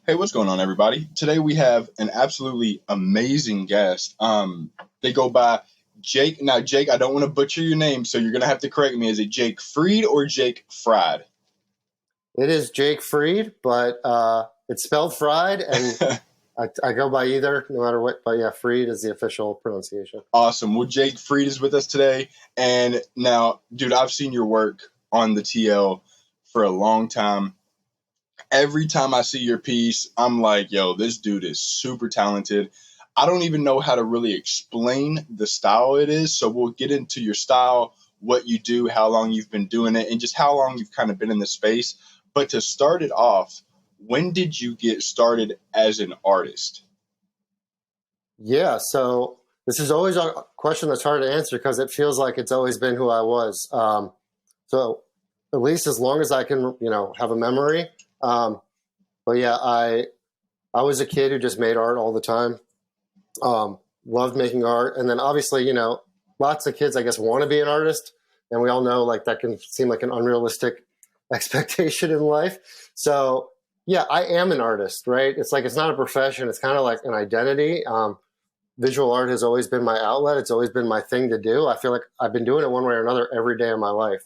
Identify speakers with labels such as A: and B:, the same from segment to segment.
A: Hey, what's going on, everybody? Today we have an absolutely amazing guest. They go by Jake. Now, Jake, I don't want to butcher your name, so you're gonna have to correct me. Is it Jake Fried or Jake Fried?
B: It is Jake Fried, but it's spelled Fried, and I go by either, no matter what. But yeah, Fried is the official pronunciation.
A: Awesome. Well, Jake Fried is with us today, and now, dude, I've seen your work on the TL for a long time. Every time I see your piece, I'm like, yo, this dude is super talented. I don't even know how to really explain the style it is. So we'll get into your style, what you do, how long you've been doing it, and just how long you've kind of been in the space. But to start it off, when did you get started as an artist?
B: Yeah, so this is always a question that's hard to answer because it feels like it's always been who I was. So at least as long as I can, have a memory. But yeah, I was a kid who just made art all the time. Loved making art, and then obviously, lots of kids, I guess, want to be an artist, and we all know like that can seem like an unrealistic expectation in life. So yeah, I am an artist, right? It's like it's not a profession; it's kind of like an identity. Visual art has always been my outlet. It's always been my thing to do. I feel like I've been doing it one way or another every day of my life.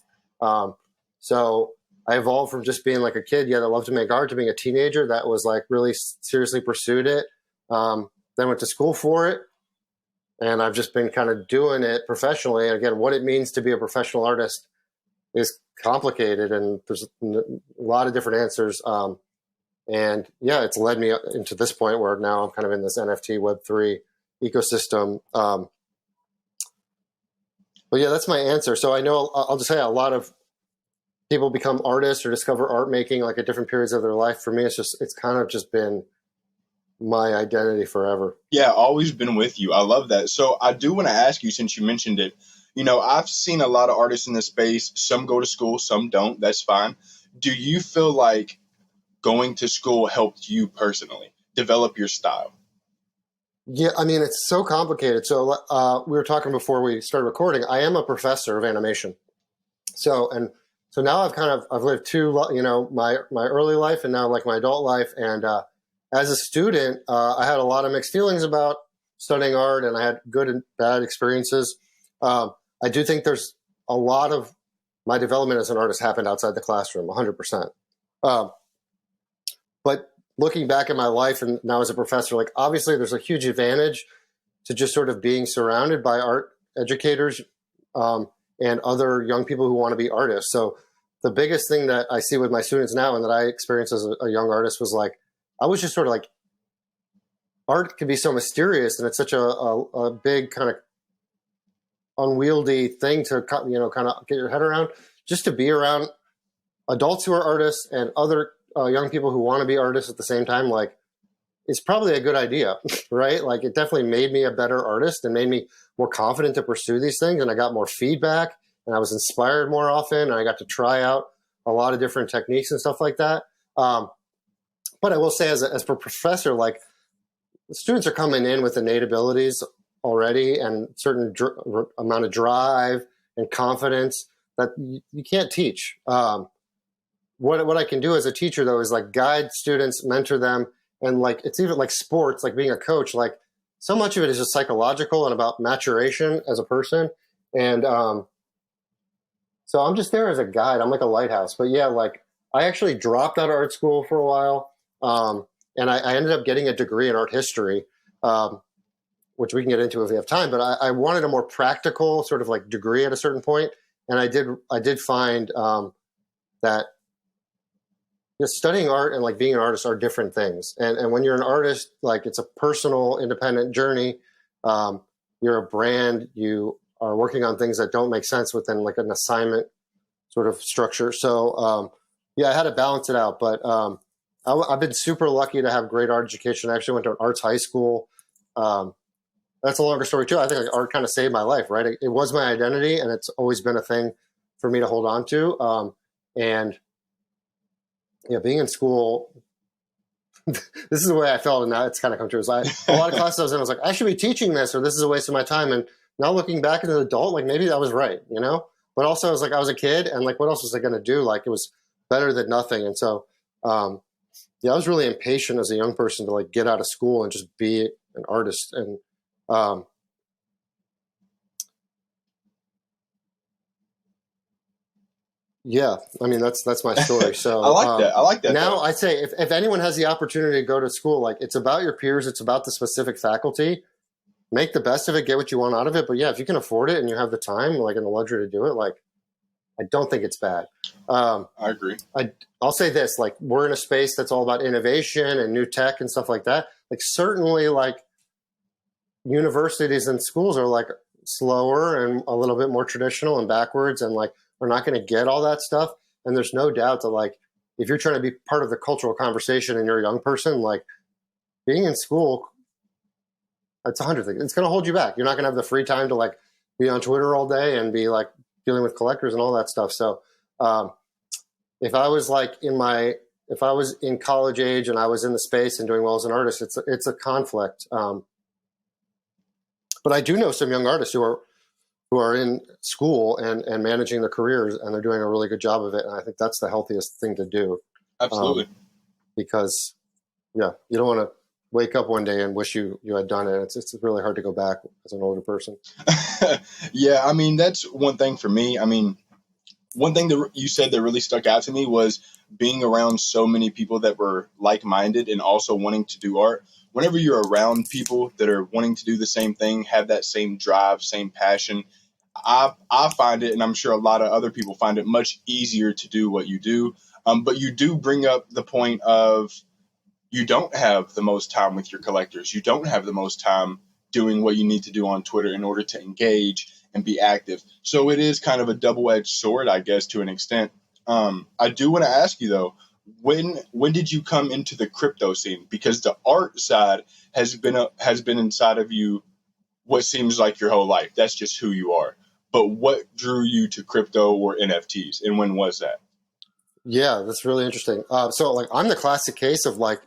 B: So I evolved from just being like a kid, that loved to make art, to being a teenager that was like really seriously pursued it. Then went to school for it, and I've just been kind of doing it professionally. And again, what it means to be a professional artist is complicated, and there's a lot of different answers. And yeah, it's led me into this point where now I'm kind of in this NFT Web3 ecosystem. But yeah, that's my answer. So I know I'll just say a lot of people become artists or discover art making like at different periods of their life. For me, it's kind of just been my identity forever.
A: Yeah, always been with you. I love that. So I do want to ask you, since you mentioned it, I've seen a lot of artists in this space. Some go to school, some don't. That's fine. Do you feel like going to school helped you personally develop your style?
B: Yeah, I mean, it's so complicated. So we were talking before we started recording. I am a professor of animation. So now I've lived my early life and now like my adult life. And as a student, I had a lot of mixed feelings about studying art, and I had good and bad experiences. I do think there's a lot of my development as an artist happened outside the classroom, 100%. But looking back at my life and now as a professor, like obviously there's a huge advantage to just sort of being surrounded by art educators and other young people who want to be artists. So the biggest thing that I see with my students now and that I experienced as a young artist was like, I was just sort of like, art can be so mysterious, and it's such a big kind of unwieldy thing to kind of get your head around. Just to be around adults who are artists and other young people who want to be artists at the same time, like, it's probably a good idea, right? Like, it definitely made me a better artist and made me more confident to pursue these things. And I got more feedback, and I was inspired more often, and I got to try out a lot of different techniques and stuff like that. But I will say, as a professor, like, the students are coming in with innate abilities already and certain amount of drive and confidence that you can't teach. What I can do as a teacher, though, is like guide students, mentor them, and like it's even like sports, like being a coach. Like, so much of it is just psychological and about maturation as a person. And so I'm just there as a guide. I'm like a lighthouse. But yeah, like I actually dropped out of art school for a while, and I ended up getting a degree in art history, which we can get into if we have time. But I wanted a more practical sort of like degree at a certain point, and I did find that studying art and like being an artist are different things. And when you're an artist, like it's a personal, independent journey. You're a brand. You are working on things that don't make sense within like an assignment sort of structure. So yeah, I had to balance it out. But I've been super lucky to have great art education. I actually went to an arts high school. That's a longer story too. I think like, art kind of saved my life, right? It was my identity, and it's always been a thing for me to hold on to. And yeah, being in school, this is the way I felt, and now it's kind of come true. A lot of classes I was in, I was like, I should be teaching this, or this is a waste of my time. And now looking back as an adult, like maybe that was right, But also, I was like, I was a kid, and like, what else was I going to do? Like, it was better than nothing. And so, yeah, I was really impatient as a young person to like get out of school and just be an artist. And yeah, I mean that's my story.
A: I
B: So
A: like that. I like that
B: now
A: though.
B: I'd say if anyone has the opportunity to go to school, like it's about your peers, it's about the specific faculty. Make the best of it, get what you want out of it. But yeah, if you can afford it and you have the time, like and the luxury to do it, like I don't think it's bad.
A: I agree.
B: I'll say this: like we're in a space that's all about innovation and new tech and stuff like that. Like certainly, like universities and schools are like slower and a little bit more traditional and backwards, and like we're not going to get all that stuff. And there's no doubt that like if you're trying to be part of the cultural conversation and you're a young person, like being in school, it's 100 things. It's going to hold you back. You're not going to have the free time to like be on Twitter all day and be like dealing with collectors and all that stuff. So if I was like if I was in college age and I was in the space and doing well as an artist, it's a conflict. But I do know some young artists who are in school and managing their careers, and they're doing a really good job of it. And I think that's the healthiest thing to do.
A: Absolutely.
B: Because yeah, you don't want to wake up one day and wish you had done it. It's really hard to go back as an older person.
A: Yeah, I mean, that's one thing for me. I mean, one thing that you said that really stuck out to me was being around so many people that were like-minded and also wanting to do art. Whenever you're around people that are wanting to do the same thing, have that same drive, same passion, I find it, and I'm sure a lot of other people find it much easier to do what you do. But you do bring up the point of you don't have the most time with your collectors. You don't have the most time doing what you need to do on Twitter in order to engage and be active. So it is kind of a double-edged sword, I guess, to an extent. I do want to ask you though, when did you come into the crypto scene? Because the art side has been inside of you what seems like your whole life. That's just who you are. But what drew you to crypto or NFTs, and when was that?
B: Yeah, that's really interesting. So like I'm the classic case of like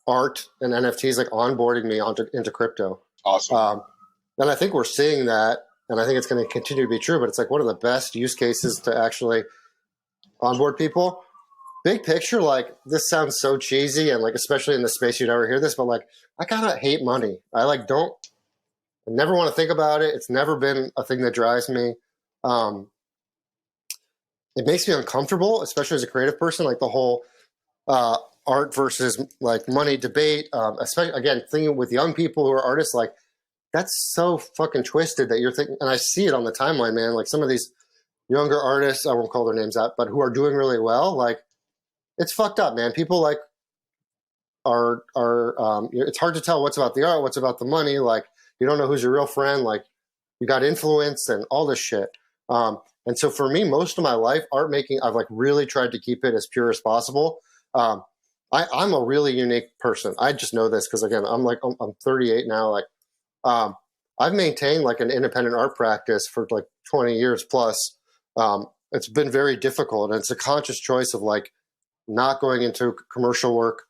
B: art and NFTs like onboarding me into crypto.
A: Awesome.
B: And I think we're seeing that, and I think it's going to continue to be true. But it's like one of the best use cases to actually onboard people. Big picture, like this sounds so cheesy, and like especially in the space you'd never hear this, but like I kind of hate money. I never want to think about it. It's never been a thing that drives me. It makes me uncomfortable, especially as a creative person, like the whole art versus like money debate. Especially again, thinking with young people who are artists, like that's so fucking twisted that you're thinking, and I see it on the timeline, man. Like some of these younger artists, I won't call their names out, but who are doing really well, like it's fucked up, man. People like are it's hard to tell what's about the art, what's about the money. Like you don't know who's your real friend. Like you got influence and all this shit. And so for me, most of my life, art making, I've like really tried to keep it as pure as possible. I'm a really unique person. I just know this because again, I'm 38 now. Like I've maintained like an independent art practice for like 20 years plus. It's been very difficult, and it's a conscious choice of like not going into commercial work,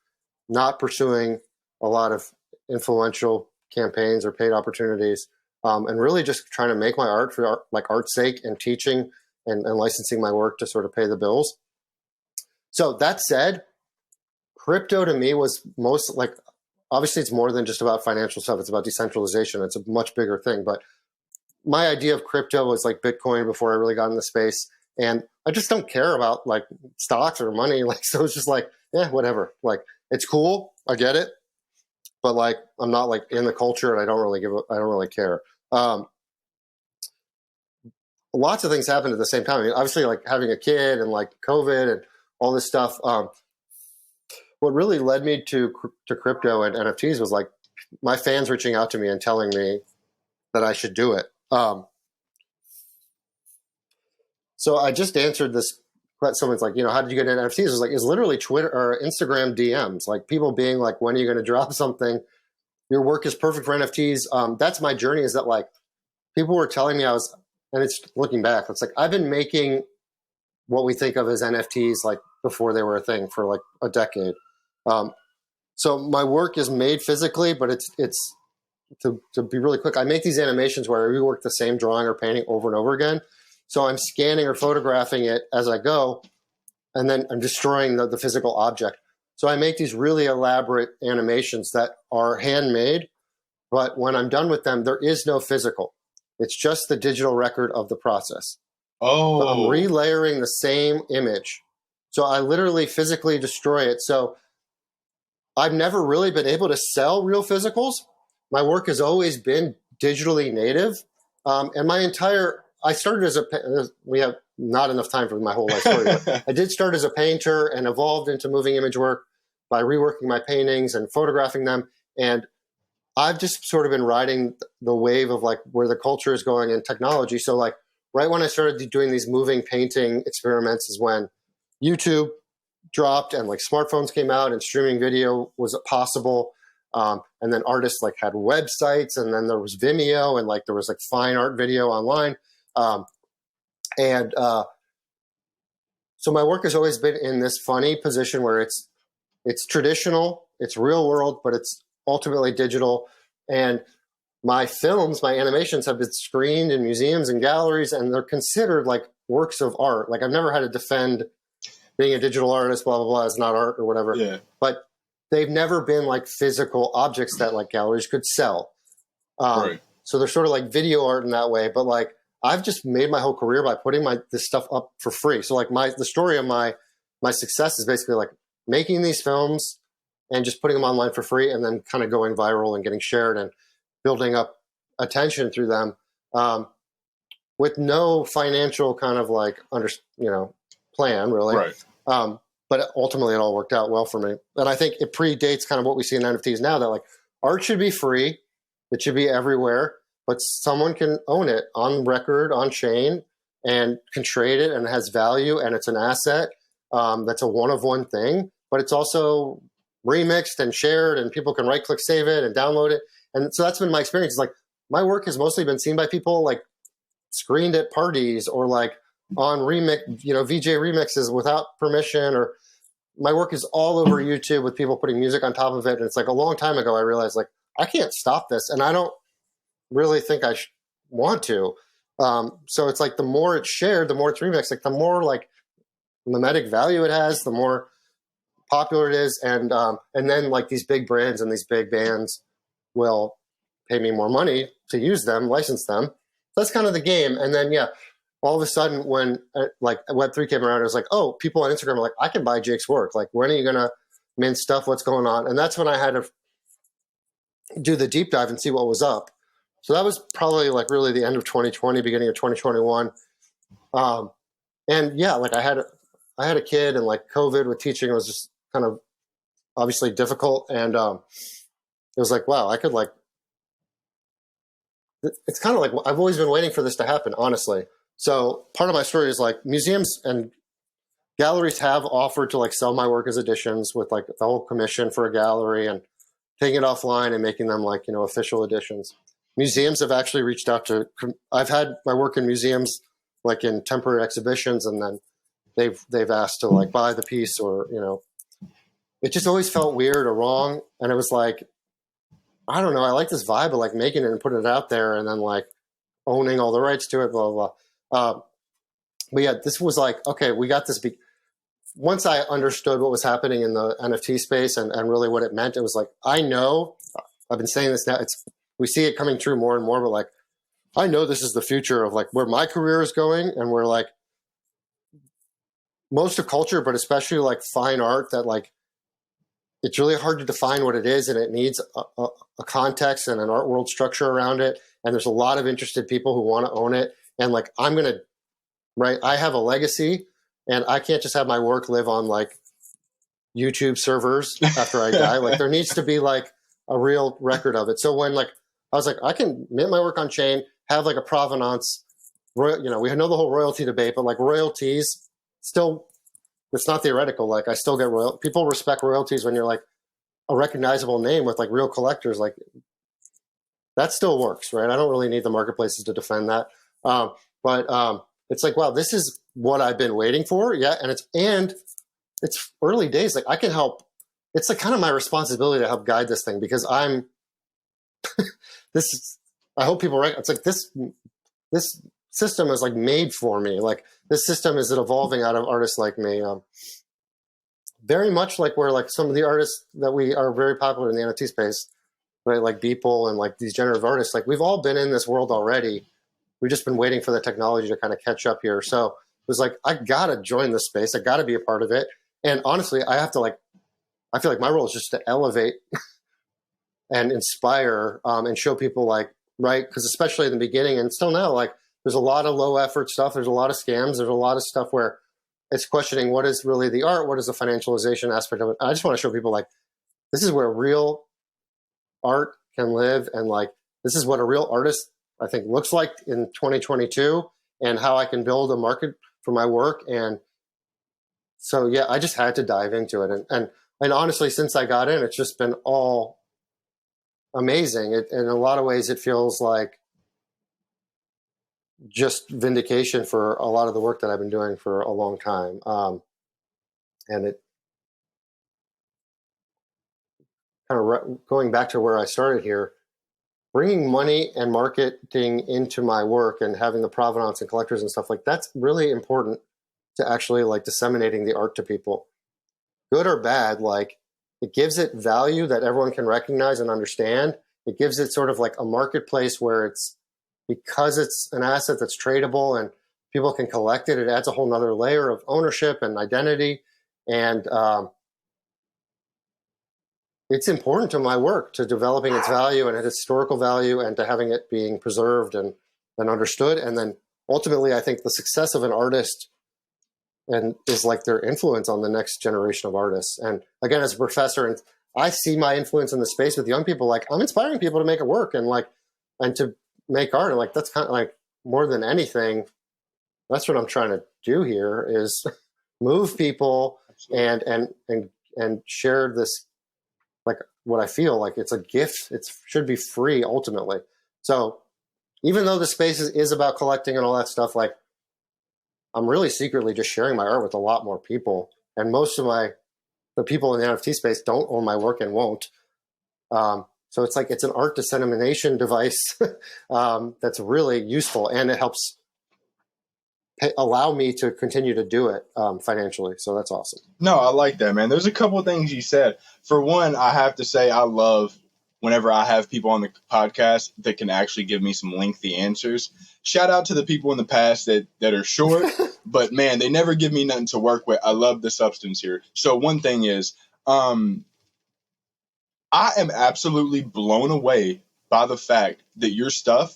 B: not pursuing a lot of influential campaigns or paid opportunities, and really just trying to make my art for like art's sake and teaching and licensing my work to sort of pay the bills. So that said, crypto to me was most like, obviously it's more than just about financial stuff. It's about decentralization. It's a much bigger thing. But my idea of crypto was like Bitcoin before I really got in the space. And I just don't care about like stocks or money. Like, so it's just like, yeah, whatever. Like, it's cool. I get it. But like, I'm not like in the culture and I don't really care. Lots of things happened at the same time. I mean, obviously like having a kid and like COVID and all this stuff. What really led me to crypto and NFTs was like my fans reaching out to me and telling me that I should do it. So I just answered this. Someone's like, how did you get into NFTs? It was like, it's literally Twitter or Instagram DMs, like people being like, when are you going to drop something? Your work is perfect for NFTs. That's my journey, is that like people were telling me and it's looking back, it's like I've been making what we think of as NFTs like before they were a thing for like a decade. So my work is made physically, but it's to be really quick, I make these animations where I rework the same drawing or painting over and over again. So I'm scanning or photographing it as I go, and then I'm destroying the physical object. So I make these really elaborate animations that are handmade, but when I'm done with them, there is no physical. It's just the digital record of the process. So I'm
A: Oh,
B: relayering the same image. So I literally physically destroy it. So I've never really been able to sell real physicals. My work has always been digitally native. And I started we have not enough time for my whole life story, but I did start as a painter and evolved into moving image work by reworking my paintings and photographing them. And I've just sort of been riding the wave of like where the culture is going in technology. So like right when I started doing these moving painting experiments is when YouTube dropped and like smartphones came out and streaming video was possible. And then artists like had websites, and then there was Vimeo, and like there was like fine art video online. And so my work has always been in this funny position where it's traditional, it's real world, but it's ultimately digital. And my films, my animations have been screened in museums and galleries, and they're considered like works of art. Like I've never had to defend being a digital artist, blah, blah, blah, is not art or whatever.
A: yeah.
B: But they've never been like physical objects that like galleries could sell.
A: Right.
B: So they're sort of like video art in that way. But like I've just made my whole career by putting this stuff up for free. So like the story of my success is basically like making these films and just putting them online for free, and then kind of going viral and getting shared and building up attention through them, with no financial kind of like plan really.
A: Right.
B: But ultimately it all worked out well for me. And I think it predates kind of what we see in NFTs now, that like art should be free. It should be everywhere, but someone can own it on record, on chain, and can trade it, and it has value, and it's an asset. That's a one-of-one thing, but it's also remixed and shared, and people can right-click save it and download it. And so that's been my experience. It's like my work has mostly been seen by people like screened at parties or like on VJ remixes without permission, or my work is all over YouTube with people putting music on top of it. And it's like a long time ago, I realized like, I can't stop this. And I don't really think I want to. So it's like the more it's shared, the more it's remixed, like the more like mimetic value it has, the more popular it is. And then like these big brands and these big bands will pay me more money to use them, license them. That's kind of the game. And then, yeah, all of a sudden when like Web3 came around, it was like, oh, people on Instagram are like, I can buy Jake's work. Like, when are you going to mint stuff? What's going on? And that's when I had to do the deep dive and see what was up. So that was probably like really the end of 2020, beginning of 2021. And yeah, like I had a kid, and like COVID with teaching was just kind of obviously difficult. And it was like, wow, I could like, it's kind of like, I've always been waiting for this to happen, honestly. So part of my story is like museums and galleries have offered to like sell my work as editions with like the whole commission for a gallery and taking it offline and making them like, official editions. Museums have actually reached out to, I've had my work in museums, like in temporary exhibitions, and then they've asked to like buy the piece, or, it just always felt weird or wrong. And it was like, I don't know, I like this vibe of like making it and putting it out there and then like owning all the rights to it, blah, blah, blah. But yeah, this was like, okay, we got this. Once I understood what was happening in the NFT space and really what it meant, it was like, I know, I've been saying this now, we see it coming true more and more, but like, I know this is the future of like where my career is going, and where like most of culture, but especially like fine art, that like, it's really hard to define what it is, and it needs a context and an art world structure around it. And there's a lot of interested people who want to own it. And like, I have a legacy, and I can't just have my work live on like YouTube servers after I die. Like, there needs to be like a real record of it. So when like, I was like, I can mint my work on chain, have like a provenance, we know the whole royalty debate, but like royalties still, it's not theoretical. Like, I still get people respect royalties when you're like a recognizable name with like real collectors. Like, that still works, right? I don't really need the marketplaces to defend that. But it's like, wow, this is what I've been waiting for. Yeah. And it's early days. Like, I can help. It's like kind of my responsibility to help guide this thing, because I hope people right. It's like this system is like made for me. Like, this system is evolving out of artists like me. very much like where like some of the artists that we are very popular in the NFT space, right? Like Beeple and like these generative artists, like we've all been in this world already. We've just been waiting for the technology to kind of catch up here. So it was like, I got to join this space. I got to be a part of it. And honestly, I have to like, I feel like my role is just to elevate and inspire and show people like, right. Cause especially in the beginning and still now, like there's a lot of low effort stuff. There's a lot of scams. There's a lot of stuff where it's questioning what is really the art? What is the financialization aspect of it? I just want to show people like, this is where real art can live. And like, this is what a real artist I think looks like in 2022 and how I can build a market for my work. And so, yeah, I just had to dive into it. And honestly, since I got in, it's just been all amazing. In a lot of ways, it feels like just vindication for a lot of the work that I've been doing for a long time. And it kind of going back to where I started here, bringing money and marketing into my work and having the provenance and collectors and stuff like that's really important to actually like disseminating the art to people, good or bad. Like it gives it value that everyone can recognize and understand. It gives it sort of like a marketplace where it's, because it's an asset that's tradable and people can collect it. It adds a whole nother layer of ownership and identity. And it's important to my work, to developing its value and its historical value and to having it being preserved and understood. And then ultimately, I think the success of an artist and is like their influence on the next generation of artists. And again, as a professor, and I see my influence in the space with young people, like I'm inspiring people to make it work and like, and to make art. And like, that's kind of like more than anything, that's what I'm trying to do here is move people and share this, like what I feel like it's a gift. It should be free ultimately. So even though the space is about collecting and all that stuff, like I'm really secretly just sharing my art with a lot more people. And most of the people in the NFT space don't own my work and won't. So it's like, it's an art dissemination device that's really useful, and it helps allow me to continue to do it financially. So that's awesome.
A: No, I like that, man. There's a couple of things you said. For one, I have to say I love whenever I have people on the podcast that can actually give me some lengthy answers. Shout out to the people in the past that are short, but man, they never give me nothing to work with. I love the substance here. So one thing is, I am absolutely blown away by the fact that your stuff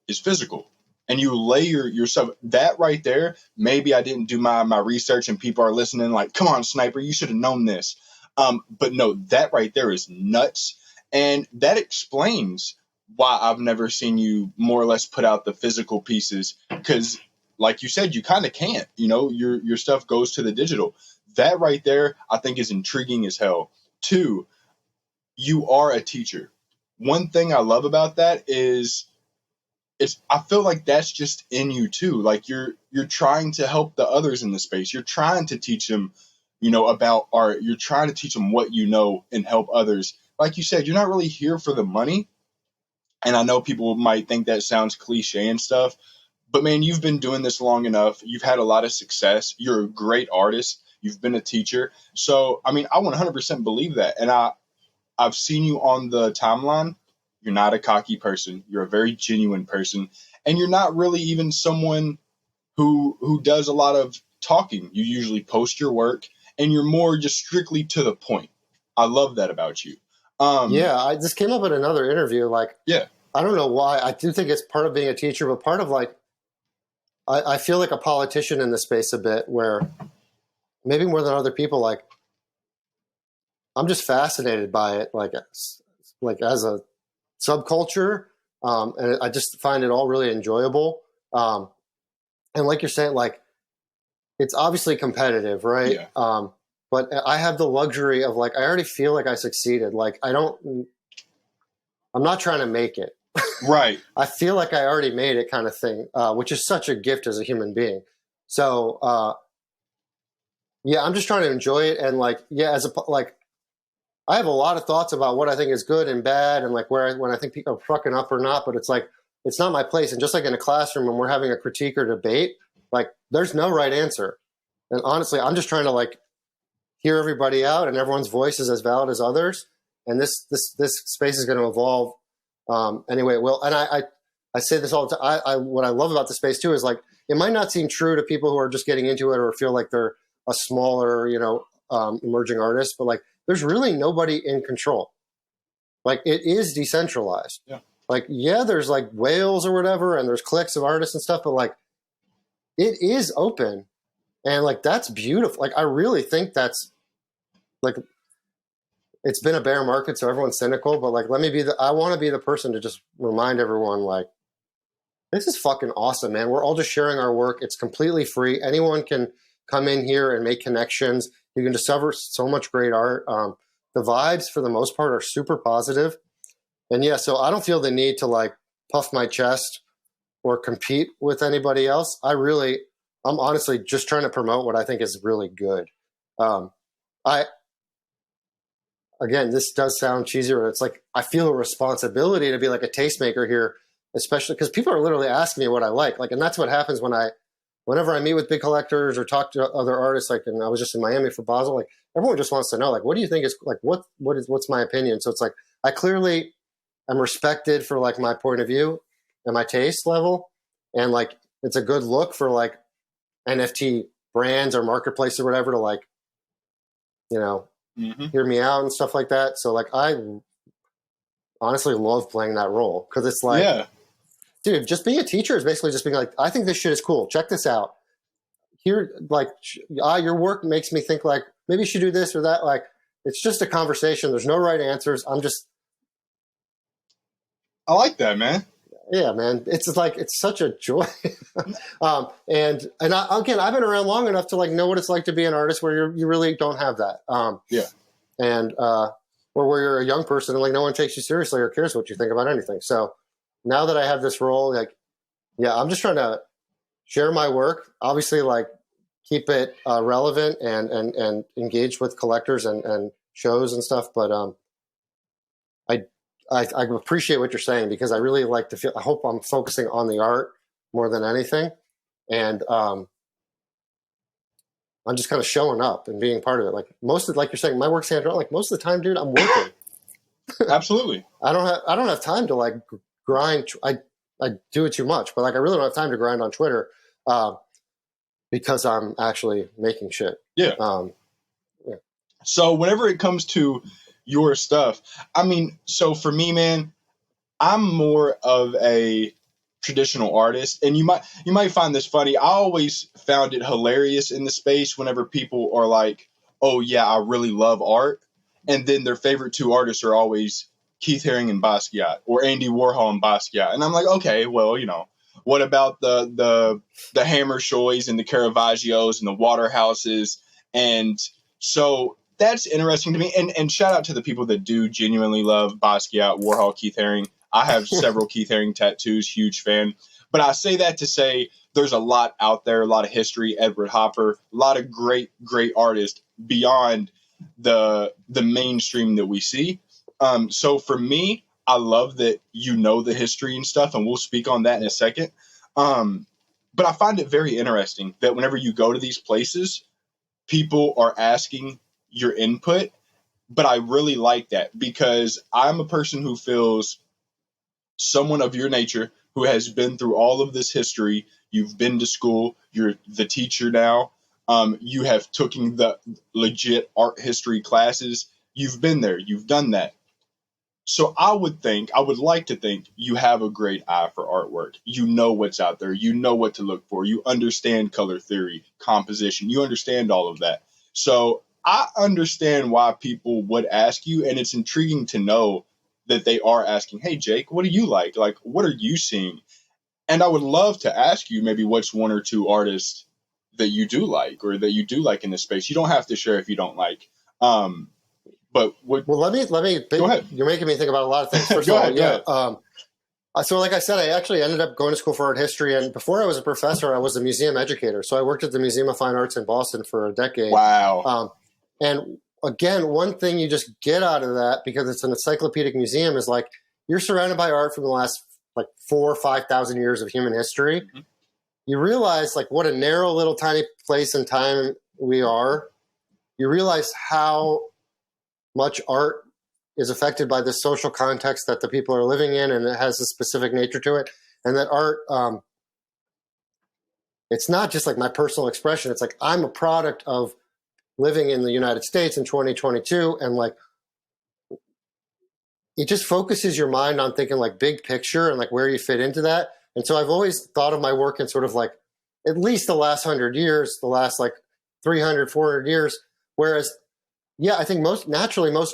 A: is physical and you layer your stuff. That right there, maybe I didn't do my research and people are listening like, come on, Sniper, you should have known this. But no, that right there is nuts. And that explains why I've never seen you more or less put out the physical pieces. Because like you said, you kind of can't, your stuff goes to the digital. That right there, I think is intriguing as hell. Two, you are a teacher. One thing I love about that is I feel like that's just in you too. Like you're trying to help the others in the space. You're trying to teach them, about art. You're trying to teach them what you know and help others. Like you said, you're not really here for the money. And I know people might think that sounds cliche and stuff, but man, you've been doing this long enough. You've had a lot of success. You're a great artist. You've been a teacher. So, I mean, I 100% believe that. And I've seen you on the timeline. You're not a cocky person. You're a very genuine person. And you're not really even someone who does a lot of talking. You usually post your work and you're more just strictly to the point. I love that about you.
B: This came up in another interview. Like,
A: yeah,
B: I don't know why. I do think it's part of being a teacher, but part of like, I feel like a politician in this space a bit where maybe more than other people, like I'm just fascinated by it. Like as a subculture. And I just find it all really enjoyable. And like you're saying, like it's obviously competitive, right?
A: Yeah.
B: But I have the luxury of like, I already feel like I succeeded. Like I'm not trying to make it.
A: Right.
B: I feel like I already made it kind of thing, which is such a gift as a human being. So, I'm just trying to enjoy it. And like, I have a lot of thoughts about what I think is good and bad and like when I think people are fucking up or not, but it's like, it's not my place. And just like in a classroom when we're having a critique or debate, like there's no right answer. And honestly, I'm just trying to like hear everybody out, and everyone's voice is as valid as others. And this space is going to evolve anyway. Well, and I say this all the time. What I love about the space too is like it might not seem true to people who are just getting into it or feel like they're a smaller, emerging artist, but like there's really nobody in control. Like it is decentralized.
A: Yeah.
B: Like, yeah, there's like whales or whatever, and there's cliques of artists and stuff, but like it is open. And like that's beautiful. Like I really think that's like it's been a bear market, so everyone's cynical, but like I want to be the person to just remind everyone like this is fucking awesome, man. We're all just sharing our work. It's completely free. Anyone can come in here and make connections. You can discover so much great art. The vibes for the most part are super positive. And yeah, so I don't feel the need to like puff my chest or compete with anybody else. I'm honestly just trying to promote what I think is really good. Again, this does sound cheesy, but it's like I feel a responsibility to be like a tastemaker here, especially because people are literally asking me what I like. Like, and that's what happens whenever I meet with big collectors or talk to other artists. Like, and I was just in Miami for Basel. Like, everyone just wants to know, like, what do you think is like, what's my opinion? So it's like I clearly am respected for like my point of view and my taste level, and like it's a good look for like NFT brands or marketplace or whatever to like, hear me out and stuff like that. So like I honestly love playing that role because it's like,
A: yeah,
B: dude, just being a teacher is basically just being like, I think this shit is cool. Check this out. Here, like, your work makes me think like maybe you should do this or that. Like, it's just a conversation. There's no right answers.
A: I like that, man.
B: Yeah, man. It's like it's such a joy. And again, I've been around long enough to like know what it's like to be an artist where you really don't have that. And or where you're a young person and like no one takes you seriously or cares what you think about anything. So now that I have this role, like, yeah, I'm just trying to share my work. Obviously, like keep it relevant and engage with collectors and shows and stuff. But I appreciate what you're saying because I really like to feel. I hope I'm focusing on the art more than anything, and I'm just kind of showing up and being part of it. Like like you're saying, my work's hand drawn. Like most of the time, dude, I'm working.
A: Absolutely.
B: I don't have time to like grind. I do it too much, but like I really don't have time to grind on Twitter because I'm actually making shit.
A: Yeah.
B: Yeah.
A: So whenever it comes to your stuff, I mean, so for me, man, I'm more of a traditional artist, and you might find this funny. I always found it hilarious in the space whenever people are like, "Oh yeah, I really love art," and then their favorite two artists are always Keith Haring and Basquiat, or Andy Warhol and Basquiat, and I'm like, okay, well, what about the Hammershøis and the Caravaggios and the Waterhouses? And so that's interesting to me. And shout out to the people that do genuinely love Basquiat, Warhol, Keith Haring. I have several Keith Haring tattoos, huge fan. But I say that to say there's a lot out there, a lot of history, Edward Hopper, a lot of great, great artists beyond the mainstream that we see. So for me, I love that the history and stuff, and we'll speak on that in a second. But I find it very interesting that whenever you go to these places, people are asking your input, but I really like that because I'm a person who feels someone of your nature who has been through all of this history. You've been to school, you're the teacher now. You have taken the legit art history classes. You've been there, you've done that. So I would like to think you have a great eye for artwork. You know what's out there. You know what to look for. You understand color theory, composition. You understand all of that. So I understand why people would ask you, and it's intriguing to know that they are asking, hey, Jake, what do you like? Like, what are you seeing? And I would love to ask you maybe what's one or two artists that you do like or that you do like in this space. You don't have to share if you don't like. But
B: let me
A: go ahead.
B: You're making me think about a lot of things. First
A: Go
B: of all,
A: ahead.
B: So like I said, I actually ended up going to school for art history, and before I was a professor, I was a museum educator. So I worked at the Museum of Fine Arts in Boston for a decade.
A: Wow.
B: And again, one thing you just get out of that, because it's an encyclopedic museum, is like you're surrounded by art from the last like 4,000 or 5,000 years of human history. Mm-hmm. You realize like what a narrow little tiny place and time we are. you realize how much art is affected by the social context that the people are living in, and it has a specific nature to it. And that art, it's not just like my personal expression. It's like I'm a product of living in the United States in 2022, and like it just focuses your mind on thinking like big picture and like where you fit into that. And so I've always thought of my work in sort of like at least the last 100 years, the last like 300, 400 years. Whereas, yeah, I think most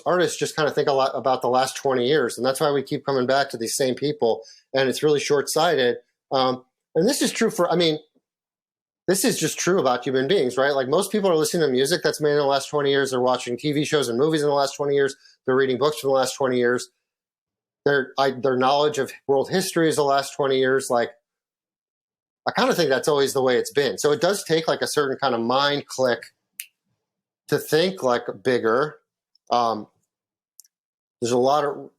B: artists just kind of think a lot about the last 20 years. And that's why we keep coming back to these same people. And it's really short-sighted. And this is true this is just true about human beings, right? Like most people are listening to music that's made in the last 20 years. They're watching TV shows and movies in the last 20 years. They're reading books for the last 20 years. Their knowledge of world history is the last 20 years. Like, I kind of think that's always the way it's been. So it does take like a certain kind of mind click to think like bigger. There's a lot of,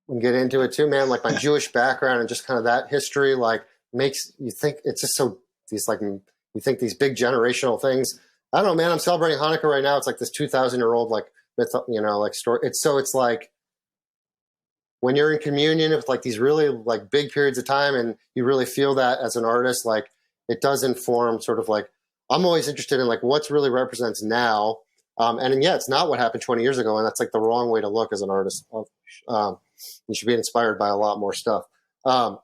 B: we can get into it too, man. Like my Jewish background and just kind of that history, like makes you think it's just so these like, you think these big generational things. I don't know, man, I'm celebrating Hanukkah right now. It's like this 2,000-year-old like myth, like story. It's like when you're in communion with like these really like big periods of time and you really feel that as an artist, like it does inform sort of like, I'm always interested in like what's really represents now. And yeah, it's not what happened 20 years ago. And that's like the wrong way to look as an artist. You should be inspired by a lot more stuff. I'll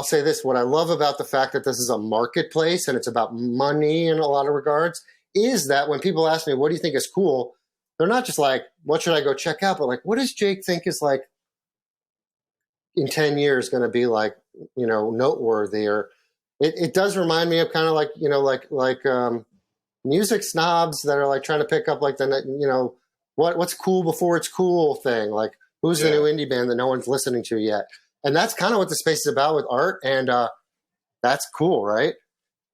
B: say this, what I love about the fact that this is a marketplace and it's about money in a lot of regards is that when people ask me, what do you think is cool? They're not just like, what should I go check out? But like, what does Jake think is like in 10 years going to be like, noteworthy? Or it does remind me of kind of like, music snobs that are like trying to pick up like the, what's cool before it's cool thing. Like who's the new indie band that no one's listening to yet? And that's kind of what the space is about with art. And that's cool, right?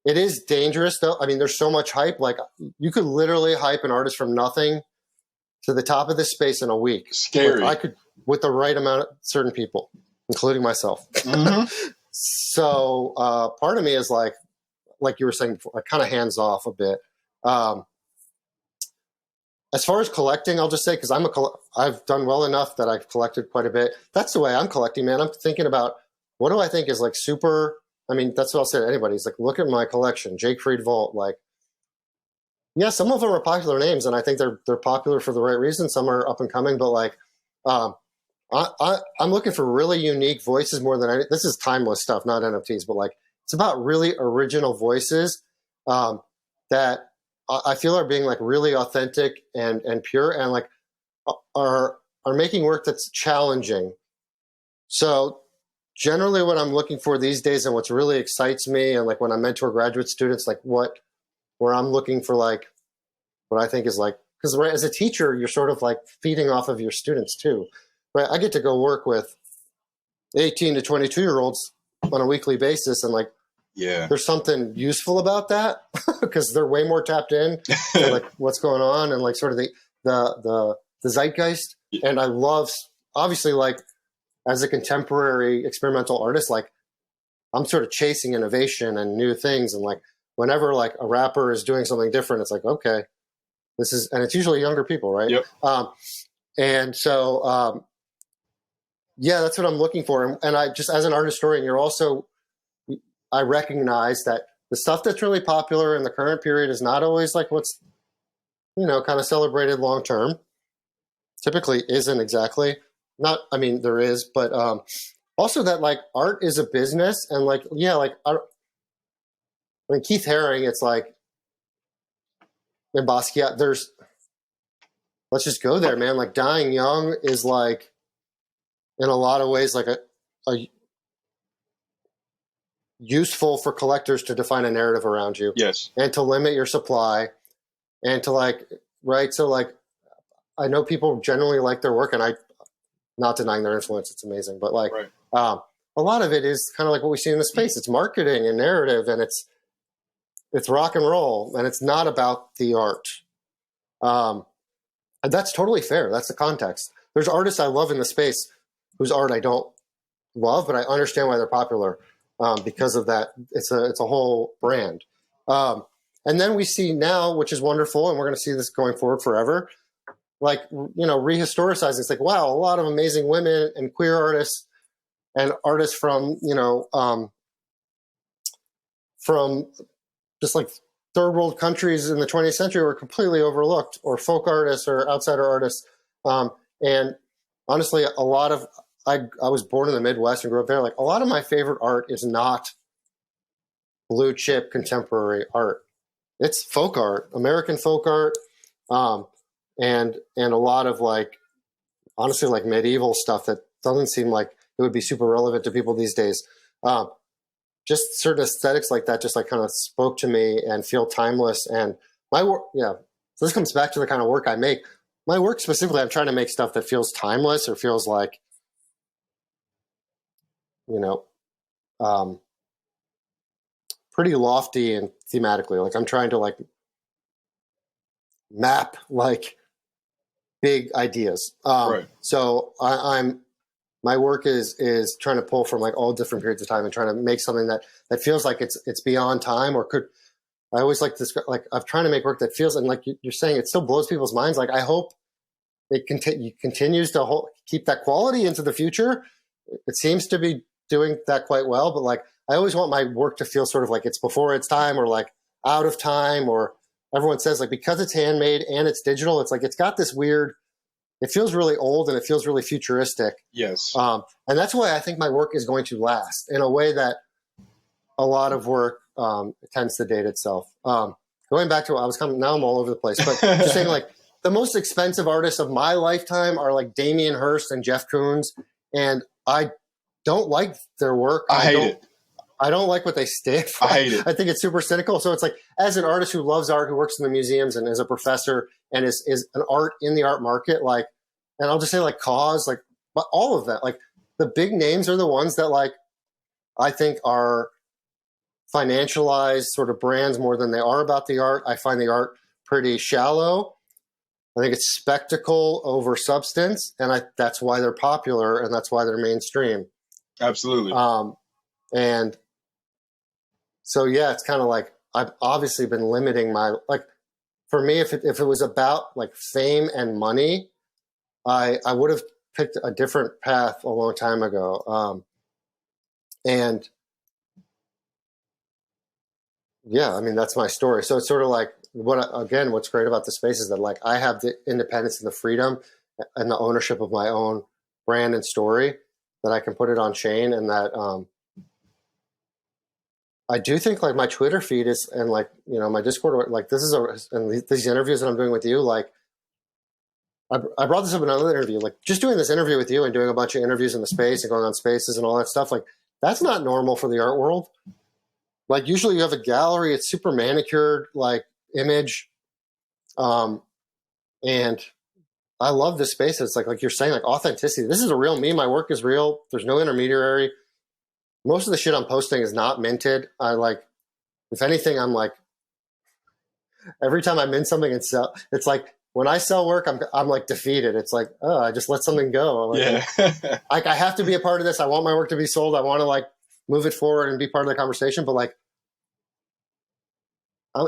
B: It is dangerous though. I mean, there's so much hype. Like you could literally hype an artist from nothing to the top of this space in a week.
A: Scary.
B: I could, with the right amount of certain people, including myself. Mm-hmm. So part of me is like you were saying before, like kind of hands off a bit. As far as collecting, I'll just say, because I've done well enough that I've collected quite a bit. That's the way I'm collecting, man. I'm thinking about what do I think is like super. I mean, that's what I'll say to anybody. It's like, look at my collection, Jake Fried Vault. Like, yeah, some of them are popular names, and I think they're popular for the right reason. Some are up and coming, but like, I'm looking for really unique voices more than this is timeless stuff, not NFTs, but like it's about really original voices that I feel are being like really authentic and pure, and like are making work that's challenging. So generally, what I'm looking for these days, and what really excites me, and like when I mentor graduate students, like where I'm looking for like what I think is like, because right, as a teacher, you're sort of like feeding off of your students too, right? I get to go work with 18 to 22-year-olds on a weekly basis, and like, there's something useful about that because they're way more tapped in to like what's going on and like sort of the zeitgeist. And I love, obviously, like as a contemporary experimental artist, like I'm sort of chasing innovation and new things. And like whenever like a rapper is doing something different, it's like, okay, and it's usually younger people, right?
A: Yep.
B: And so, yeah, that's what I'm looking for. And I just, as an art historian, I recognize that the stuff that's really popular in the current period is not always like what's, kind of celebrated long term. Typically isn't exactly. Not, I mean, there is, but also that like art is a business, and like, yeah, like I mean, Keith Haring, it's like in Basquiat, let's just go there, man. Like dying young is like in a lot of ways like a useful for collectors to define a narrative around you.
A: Yes. And
B: to limit your supply and to like, right. So like, I know people generally like their work, and I'm not denying their influence. It's amazing. But like, a lot of it is kind of like what we see in the space. It's marketing and narrative, and it's rock and roll, and it's not about the art. And that's totally fair. That's the context. There's artists I love in the space whose art I don't love, but I understand why they're popular. Because of that, it's a whole brand. And And then we see now, which is wonderful, and we're going to see this going forward forever, like, rehistoricizing. It's like, wow, a lot of amazing women and queer artists and artists from just like third world countries in the 20th century were completely overlooked, or folk artists or outsider artists. And honestly, I was born in the Midwest and grew up there. Like, a lot of my favorite art is not blue chip contemporary art. It's folk art, American folk art, and a lot of, like, honestly, like medieval stuff that doesn't seem like it would be super relevant to people these days. Just certain aesthetics like that just like kind of spoke to me and feel timeless. And my work, so this comes back to the kind of work I make. My work specifically, I'm trying to make stuff that feels timeless or feels like, pretty lofty and thematically. Like, I'm trying to like map like big ideas.
A: Right.
B: So my work is trying to pull from like all different periods of time and trying to make something that feels like it's beyond time, or could. I always like this, like, I'm trying to make work that feels, and like you're saying, it still blows people's minds. Like, I hope it continues to keep that quality into the future. It seems to be doing that quite well, but like, I always want my work to feel sort of like it's before its time, or like out of time, or everyone says, like, because it's handmade and it's digital, it's like, it's got this weird, it feels really old and it feels really futuristic.
A: Yes.
B: And that's why I think my work is going to last in a way that a lot of work tends to date itself. Going back to what I was now I'm all over the place, but just saying, like, the most expensive artists of my lifetime are like Damien Hirst and Jeff Koons. And I don't like their work.
A: I hate it.
B: I don't like what they stand for.
A: I hate it.
B: I think it's super cynical. So it's like, as an artist who loves art, who works in the museums and is a professor and is an art in the art market, like, and I'll just say like Cause, like, but all of that, like, the big names are the ones that, like, I think are financialized sort of brands more than they are about the art. I find the art pretty shallow. I think it's spectacle over substance, and that's why they're popular, and that's why they're mainstream.
A: Absolutely.
B: And so, yeah, it's kind of like, I've obviously been limiting like, for me, if it was about like fame and money, I would have picked a different path a long time ago. And yeah, I mean, that's my story. So it's sort of like, what's great about the space is that, like, I have the independence and the freedom and the ownership of my own brand and story, that I can put it on chain, and that I do think, like, my Twitter feed is, and like, my Discord, like, and these interviews that I'm doing with you, like, I brought this up in another interview, like, just doing this interview with you and doing a bunch of interviews in the space and going on Spaces and all that stuff, like, that's not normal for the art world. Like, usually you have a gallery, it's super manicured, like, image. And I love this space. It's like you're saying, like, authenticity. This is a real me. My work is real. There's no intermediary. Most of the shit I'm posting is not minted. If anything, I'm like, every time I mint something and sell, it's like, when I sell work, I'm like defeated. It's like, oh, I just let something go. Like,
A: yeah.
B: Like, I have to be a part of this. I want my work to be sold. I want to, like, move it forward and be part of the conversation. But, like,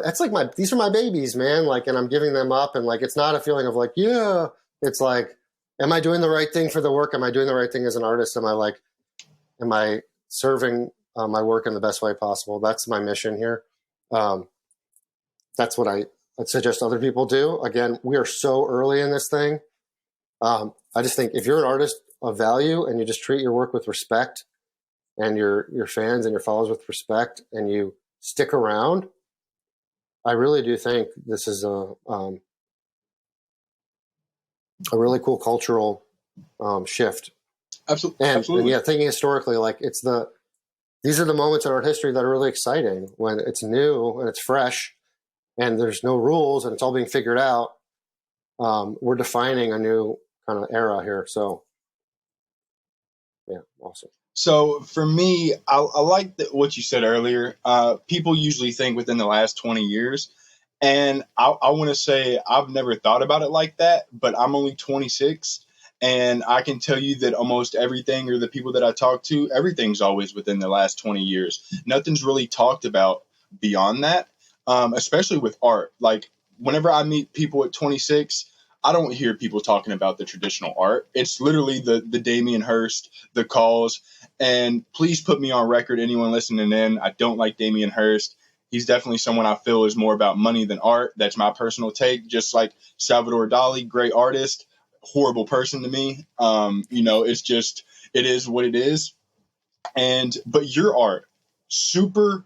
B: it's like these are my babies, man. Like, and I'm giving them up. And, like, it's not a feeling of like, yeah, it's like, am I doing the right thing for the work? Am I doing the right thing as an artist? Am I serving my work in the best way possible? That's my mission here. That's what I'd suggest other people do. Again, we are so early in this thing. I just think if you're an artist of value and you just treat your work with respect, and your fans and your followers with respect, and you stick around, I really do think this is a really cool cultural shift.
A: Absolutely.
B: And yeah, thinking historically, like, these are the moments in art history that are really exciting, when it's new and it's fresh and there's no rules and it's all being figured out. We're defining a new kind of era here. So yeah, awesome.
A: So for me, I like what you said earlier. People usually think within the last 20 years. And I want to say I've never thought about it like that, but I'm only 26. And I can tell you that almost everything, or the people that I talk to, everything's always within the last 20 years. Nothing's really talked about beyond that. especially with art. Like whenever I meet people at 26, I don't hear people talking about the traditional art. It's literally the Damien Hirst, the calls. And please put me on record, anyone listening in. I don't like Damien Hirst. He's definitely someone I feel is more about money than art. That's my personal take. Just like Salvador Dali, great artist, horrible person to me. It's just, it is what it is. But your art, super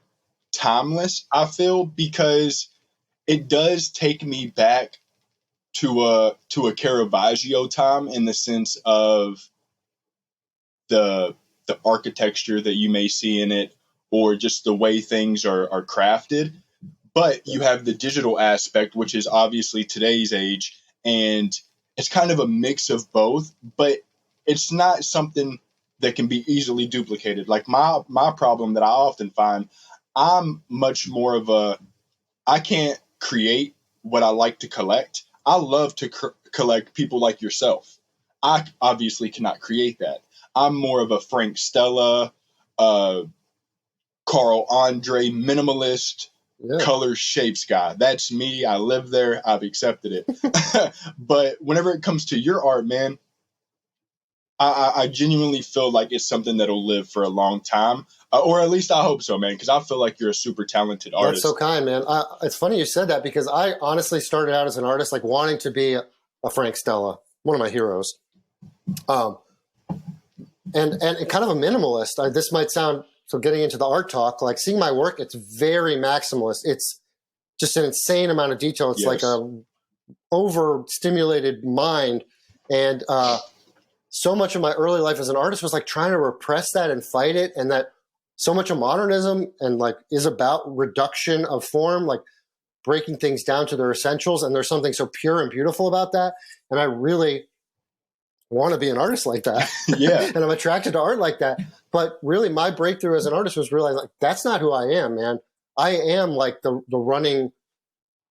A: timeless, I feel, because it does take me back to a Caravaggio time, in the sense of the architecture that you may see in it, or just the way things are crafted. But you have the digital aspect, which is obviously today's age, and it's kind of a mix of both, but it's not something that can be easily duplicated. Like my problem that I often find, I'm much more of I can't create what I like to collect. I love to collect people like yourself. I obviously cannot create that. I'm more of a Frank Stella, uh, Carl Andre minimalist, color shapes guy. That's me. I live there. I've accepted it. But whenever it comes to your art, man, I genuinely feel like it's something that'll live for a long time, or at least I hope so, man. Because I feel like you're a super talented artist.
B: That's so kind, man. It's funny you said that, because I honestly started out as an artist, like wanting to be a Frank Stella, one of my heroes, and kind of a minimalist. This might sound, so getting into the art talk, like seeing my work, it's very maximalist. It's just an insane amount of detail. It's like a overstimulated mind, and so much of my early life as an artist was like trying to repress that and fight it. And that so much of modernism and like is about reduction of form, like breaking things down to their essentials. And there's something so pure and beautiful about that. And I really want to be an artist like that.
A: Yeah.
B: And I'm attracted to art like that. But really my breakthrough as an artist was realizing, like, that's not who I am, man. I am like the running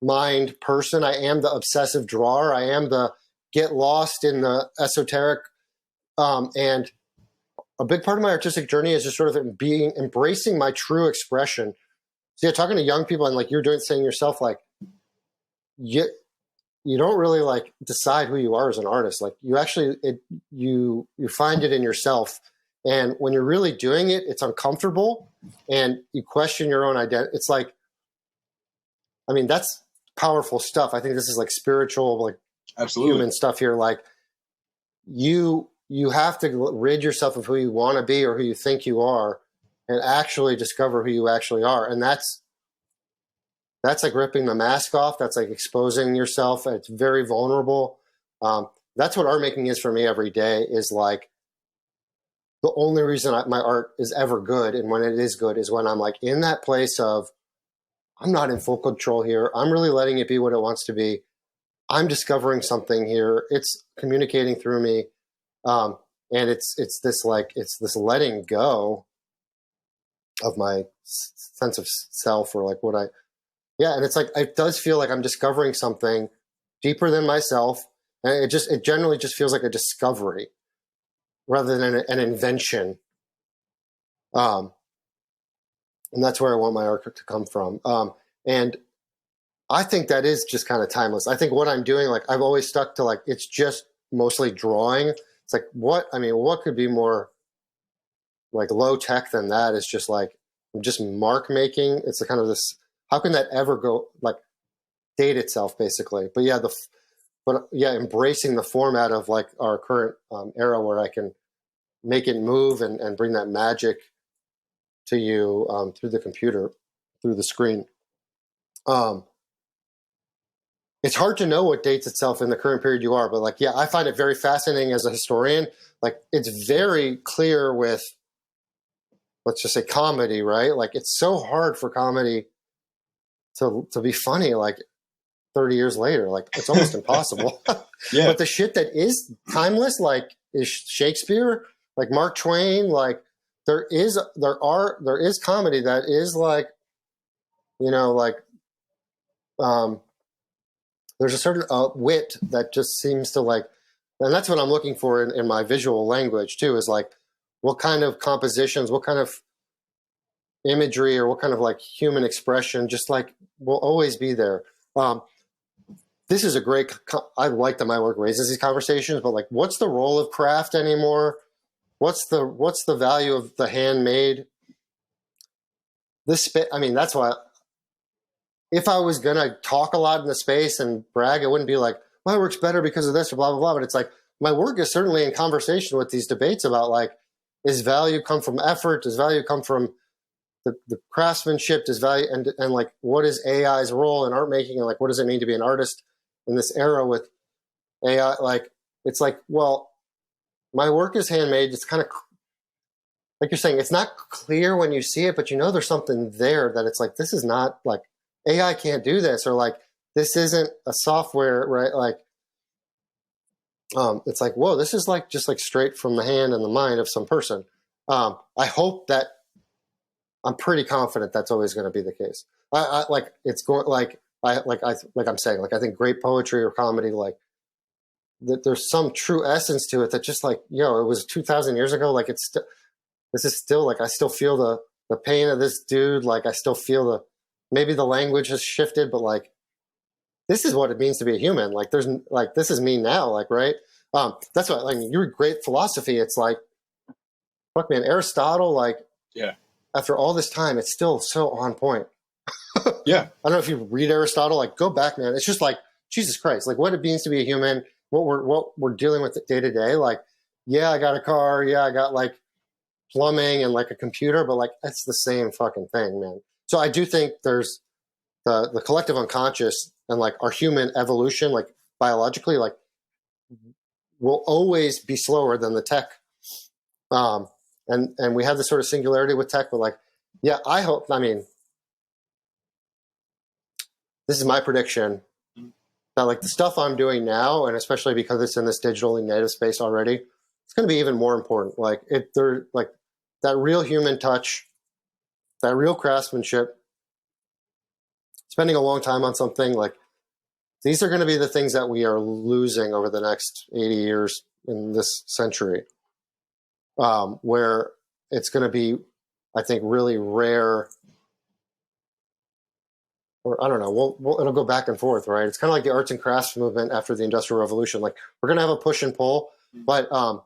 B: mind person. I am the obsessive drawer. I am the get lost in the esoteric. And a big part of my artistic journey is just sort of embracing my true expression. So yeah, talking to young people, and like you're saying yourself, like you don't really like decide who you are as an artist. Like you actually, you find it in yourself. And when you're really doing it, it's uncomfortable and you question your own identity. It's like, I mean, that's powerful stuff. I think this is like spiritual, like
A: absolutely
B: human stuff here. Like you have to rid yourself of who you want to be or who you think you are, and actually discover who you actually are. And that's like ripping the mask off. That's like exposing yourself. It's very vulnerable. That's what art making is for me every day, is like the only reason my art is ever good, and when it is good, is when I'm like in that place of, I'm not in full control here. I'm really letting it be what it wants to be. I'm discovering something here. It's communicating through me. And it's this letting go of my sense of self, or like and it's like, it does feel like I'm discovering something deeper than myself. And it generally just feels like a discovery rather than an invention. And that's where I want my art to come from. And I think that is just kind of timeless. I think what I'm doing, like I've always stuck to, like, it's just mostly drawing. It's like, what could be more like low tech than that? Is just like, just mark making. It's a kind of this, how can that ever go, like, date itself basically? But yeah, embracing the format of like our current era, where I can make it move and bring that magic to you through the computer, through the screen. It's hard to know what dates itself in the current period you are, but like, yeah, I find it very fascinating as a historian. Like, it's very clear with, let's just say, comedy, right? Like, it's so hard for comedy to be funny like 30 years later. Like, it's almost impossible.
A: Yeah.
B: But the shit that is timeless, like, is Shakespeare, like Mark Twain, like there is comedy that is like, like there's a certain wit that just seems to, like, and that's what I'm looking for in my visual language too, is like, what kind of compositions, what kind of imagery or what kind of like human expression just like will always be there. This is a great, I like that my work raises these conversations, but like, what's the role of craft anymore? What's the value of the handmade? I mean, that's why if I was going to talk a lot in the space and brag, it wouldn't be like my work's better because of this or blah, blah, blah. But it's like my work is certainly in conversation with these debates about like, does value come from effort? Does value come from the craftsmanship? Does value and like, what is AI's role in art making? And like, what does it mean to be an artist in this era with AI? Like, it's like, well, my work is handmade. It's kind of like you're saying, it's not clear when you see it, but you know there's something there that it's like, this is not like AI can't do this, or like this isn't a software, right? Like it's like, whoa, this is like just like straight from the hand and the mind of some person. I hope that I'm pretty confident that's always going to be the case. I like it's going like I'm saying, like I think great poetry or comedy, like that there's some true essence to it that just like, it was 2,000 years ago. Like this is still like, I still feel the pain of this dude. Like I still feel maybe the language has shifted, but like, this is what it means to be a human. Like there's like, this is me now. Like, right. That's what, like your great philosophy. It's like, fuck man, Aristotle, like,
A: yeah,
B: after all this time, it's still so on point.
A: Yeah.
B: I don't know if you read Aristotle, like go back, man. It's just like, Jesus Christ, like what it means to be a human, what we're dealing with day to day. Like, yeah, I got a car. Yeah. I got like plumbing and like a computer, but like, it's the same fucking thing, man. So I do think there's the collective unconscious and like our human evolution, like biologically, like will always be slower than the tech. And we have this sort of singularity with tech, but like, yeah, I mean, this is my prediction that like the stuff I'm doing now, and especially because it's in this digitally native space already, it's going to be even more important. Like they're like that real human touch, that real craftsmanship, spending a long time on something, like these are going to be the things that we are losing over the next 80 years in this century, where it's going to be, I think, really rare. Or I don't know, it'll go back and forth, right? It's kind of like the arts and crafts movement after the Industrial Revolution. Like we're going to have a push and pull, but I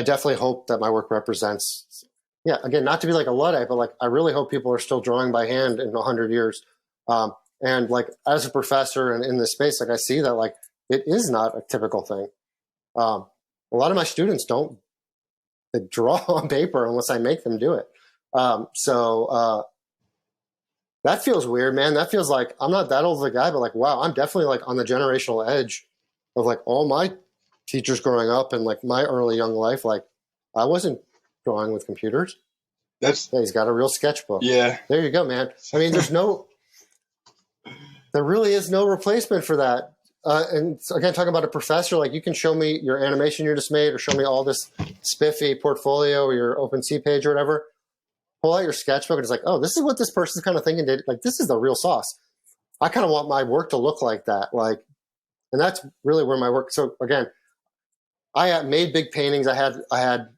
B: definitely hope that my work represents, yeah, again, not to be like a Luddite, but like I really hope people are still drawing by hand in 100 years. And like as a professor and in this space, like I see that like it is not a typical thing. A lot of my students don't draw on paper unless I make them do it. That feels weird, man. That feels like I'm not that old of a guy, but like, wow, I'm definitely like on the generational edge of like all my teachers growing up and like my early young life. Like I wasn't drawing with computers. Yeah, he's got a real sketchbook.
A: Yeah.
B: There you go, man. I mean, there really is no replacement for that. And again, talking about a professor, like you can show me your animation you just made or show me all this spiffy portfolio or your OpenSea page or whatever. Pull out your sketchbook and it's like, oh, this is what this person's kind of thinking. Like, this is the real sauce. I kind of want my work to look like that. Like, and that's really where my work. So again, I made big paintings. I had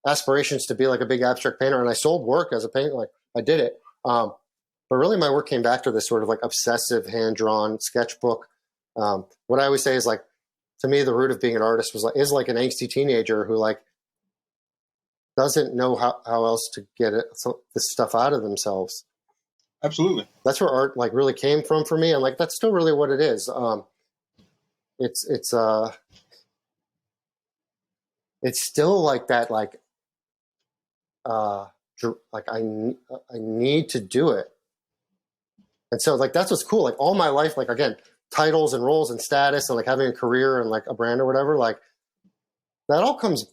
B: aspirations to be like a big abstract painter, and I sold work as a painter. Like I did it. But really my work came back to this sort of like obsessive hand-drawn sketchbook. What I always say is like, to me, the root of being an artist is like an angsty teenager who like doesn't know how else to get this stuff out of themselves.
A: Absolutely.
B: That's where art like really came from for me. And like, that's still really what it is. It's still like that, like I need to do it. And so like, that's what's cool. Like all my life, like again, titles and roles and status and like having a career and like a brand or whatever, like that all comes,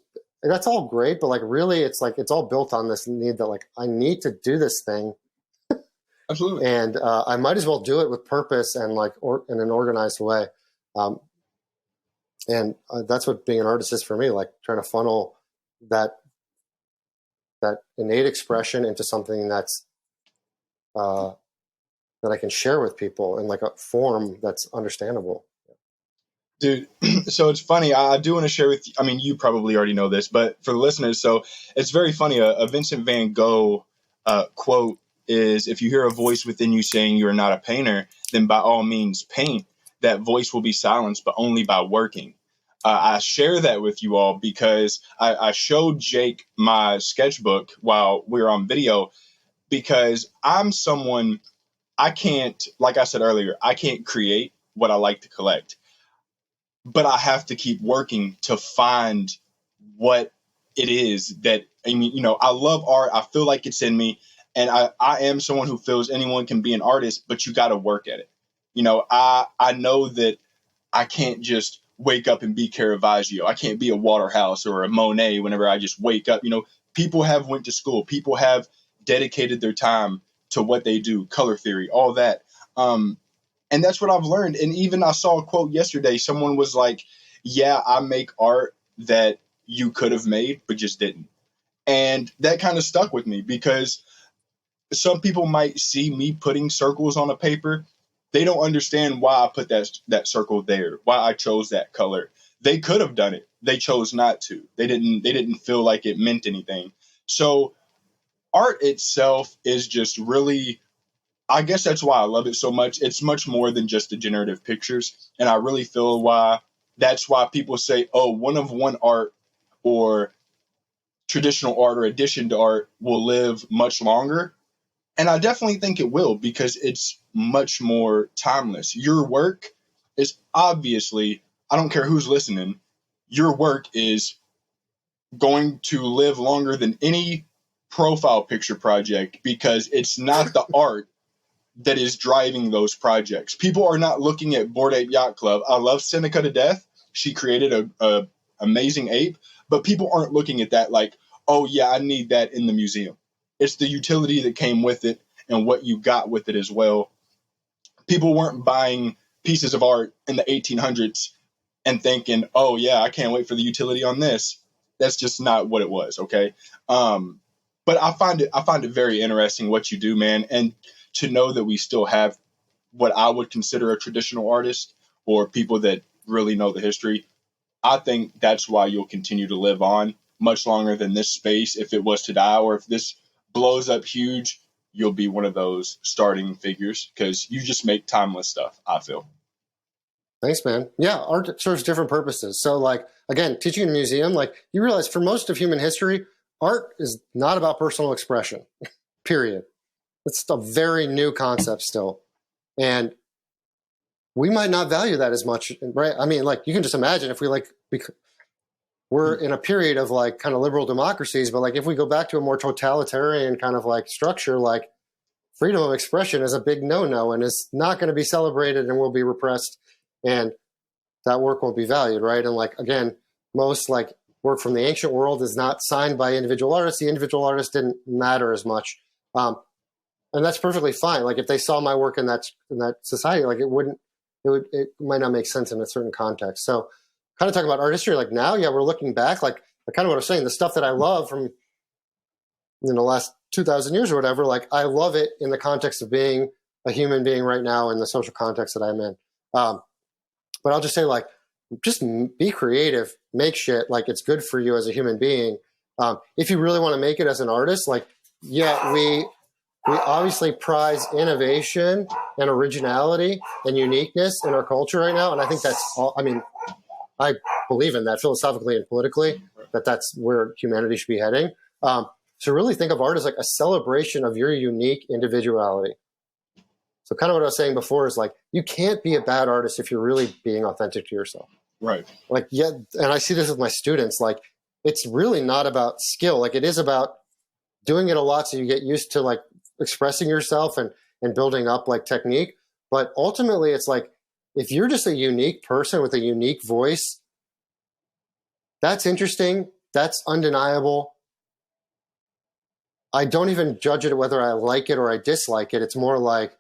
B: that's all great. But like, really it's like, it's all built on this need that like, I need to do this thing.
A: Absolutely.
B: And I might as well do it with purpose and like, in an organized way. And that's what being an artist is for me, like trying to funnel that innate expression into something that's, that I can share with people in like a form that's understandable.
A: Dude, so it's funny. I do want to share with you. I mean, you probably already know this, but for the listeners, so it's very funny. A Vincent van Gogh quote is, if you hear a voice within you saying you're not a painter, then by all means paint. That voice will be silenced, but only by working. I share that with you all because I showed Jake my sketchbook while we were on video, because I'm someone, I can't, like I said earlier, I can't create what I like to collect, but I have to keep working to find what it is that, I mean, I love art. I feel like it's in me. And I am someone who feels anyone can be an artist, but you got to work at it. I know that I can't just wake up and be Caravaggio. I can't be a Waterhouse or a Monet whenever I just wake up. People have went to school. People have dedicated their time to what they do, color theory, all that. And that's what I've learned. And even I saw a quote yesterday. Someone was like, yeah, I make art that you could have made, but just didn't. And that kind of stuck with me, because some people might see me putting circles on a paper. They don't understand why I put that circle there, why I chose that color. They could have done it. They chose not to. They didn't feel like it meant anything. So art itself is just really, I guess that's why I love it so much. It's much more than just degenerative pictures. And I really feel that's why people say, oh, one of one art or traditional art or addition to art will live much longer. And I definitely think it will, because it's much more timeless. Your work is obviously, I don't care who's listening, your work is going to live longer than any profile picture project, because it's not the art that is driving those projects. People are not looking at Bored Ape Yacht Club. I love Seneca to death. She created a amazing ape, but people aren't looking at that like, oh yeah, I need that in the museum. It's the utility that came with it and what you got with it as well. People weren't buying pieces of art in the 1800s and thinking, oh yeah, I can't wait for the utility on this. That's just not what it was. Okay. But I find it very interesting what you do, man. And to know that we still have what I would consider a traditional artist, or people that really know the history, I think that's why you'll continue to live on much longer than this space. If it was to die, or if this blows up huge, you'll be one of those starting figures, because you just make timeless stuff, I feel.
B: Thanks, man. Yeah, art serves different purposes. So, like, again, teaching in a museum, like, you realize for most of human history, art is not about personal expression, period. It's a very new concept still. And we might not value that as much, right? I mean, like, you can just imagine if we're in a period of like kind of liberal democracies, but like if we go back to a more totalitarian kind of like structure, like freedom of expression is a big no-no and is not going to be celebrated and will be repressed, and that work won't be valued, right? And like, again, most like work from the ancient world is not signed by individual artists. The individual artist didn't matter as much. And that's perfectly fine. Like if they saw my work in that society, like it might not make sense in a certain context. So kind of talk about art history, like now, yeah, we're looking back, like kind of what I was saying, the stuff that I love from the last 2,000 years or whatever, like I love it in the context of being a human being right now in the social context that I'm in. But I'll just say, like, just be creative, make shit. Like it's good for you as a human being. If you really want to make it as an artist, like, yeah, we obviously prize innovation and originality and uniqueness in our culture right now. And I think that's all, I mean, I believe in that philosophically and politically, that's where humanity should be heading. So really think of art as like a celebration of your unique individuality. So kind of what I was saying before is like, you can't be a bad artist if you're really being authentic to yourself.
A: Right.
B: Like, yeah. And I see this with my students, like it's really not about skill. Like it is about doing it a lot. So you get used to like expressing yourself and building up like technique. But ultimately it's like, if you're just a unique person with a unique voice, that's interesting. That's undeniable. I don't even judge it whether I like it or I dislike it. It's more like,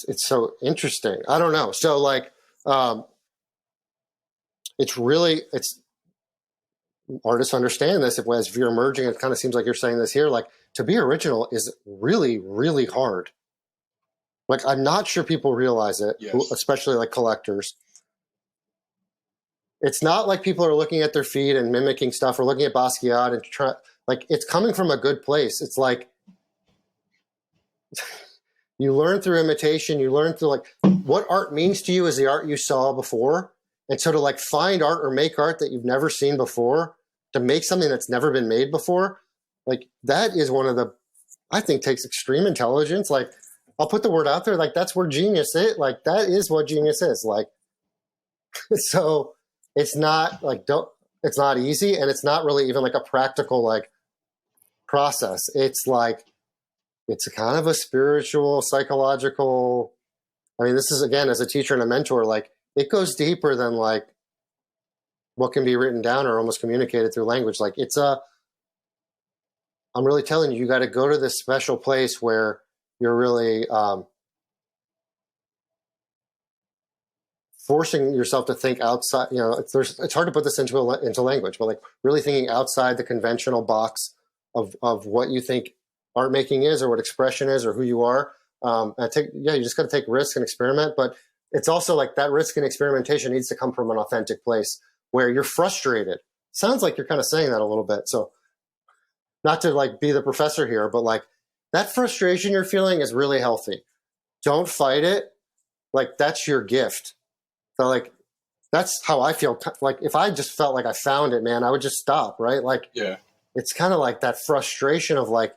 B: it's so interesting. I don't know. So like, it's artists understand this. If you're emerging, it kind of seems like you're saying this here, like to be original is really, really hard. Like, I'm not sure people realize it, yes, especially like collectors. It's not like people are looking at their feed and mimicking stuff or looking at Basquiat and like it's coming from a good place. It's like you learn through imitation, you learn through like what art means to you is the art you saw before. And so to like find art or make art that you've never seen before, to make something that's never been made before, like that is one of the, I think takes extreme intelligence. Like I'll put the word out there, like that's where genius is. Like that is what genius is. Like, so it's not like, it's not easy. And it's not really even like a practical like process. It's like, it's a kind of a spiritual, psychological, I mean, this is again, as a teacher and a mentor, like it goes deeper than like what can be written down or almost communicated through language. Like I'm really telling you, you got to go to this special place where you're really forcing yourself to think outside. You know, it's hard to put this into language, but like really thinking outside the conventional box of what you think art making is, or what expression is, or who you are. You just got to take risks and experiment. But it's also like that risk and experimentation needs to come from an authentic place where you're frustrated. Sounds like you're kind of saying that a little bit. So not to like be the professor here, but like that frustration you're feeling is really healthy. Don't fight it. Like that's your gift. So like, that's how I feel. Like if I just felt like I found it, man, I would just stop. Right. Like,
A: Yeah.
B: It's kind of like that frustration of like,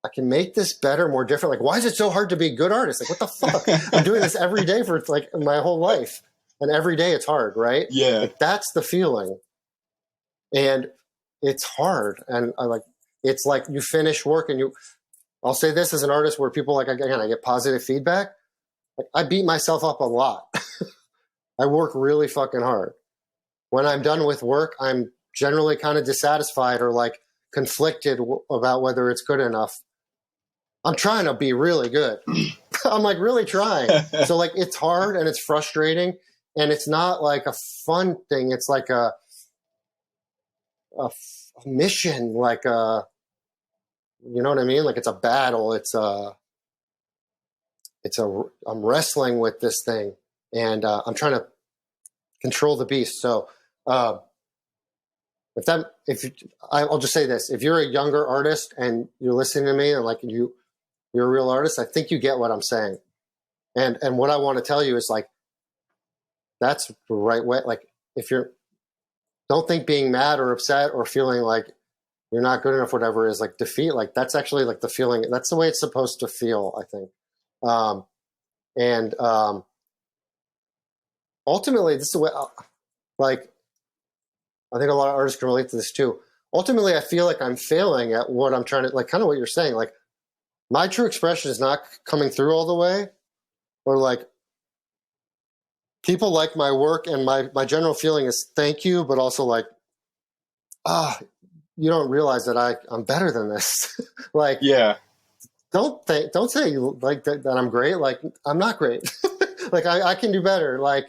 B: I can make this better, more different. Like, why is it so hard to be a good artist? Like, what the fuck? I'm doing this every day for like my whole life. And every day it's hard, right?
A: Yeah.
B: Like, that's the feeling. And it's hard. And it's like you finish work and I'll say this as an artist where people like, again, I get positive feedback. Like, I beat myself up a lot. I work really fucking hard. When I'm done with work, I'm generally kind of dissatisfied or like conflicted about whether it's good enough. I'm trying to be really good. I'm like really trying. So like it's hard and it's frustrating and it's not like a fun thing. It's like a mission, like you know what I mean? Like it's a battle. I'm wrestling with this thing and I'm trying to control the beast. So I'll just say this, if you're a younger artist and you're listening to me and like you're a real artist, I think you get what I'm saying. And what I want to tell you is like, that's the right way. Like don't think being mad or upset or feeling like you're not good enough, whatever is like defeat. Like that's actually like the feeling, that's the way it's supposed to feel, I think. Ultimately this is the way, like, I think a lot of artists can relate to this too. Ultimately, I feel like I'm failing at what I'm trying to, like, kind of what you're saying. Like, my true expression is not coming through all the way, or like, people like my work, and my general feeling is thank you, but also like, you don't realize that I'm better than this. Like,
A: yeah,
B: don't say like that I'm great. Like, I'm not great. Like, I can do better. Like,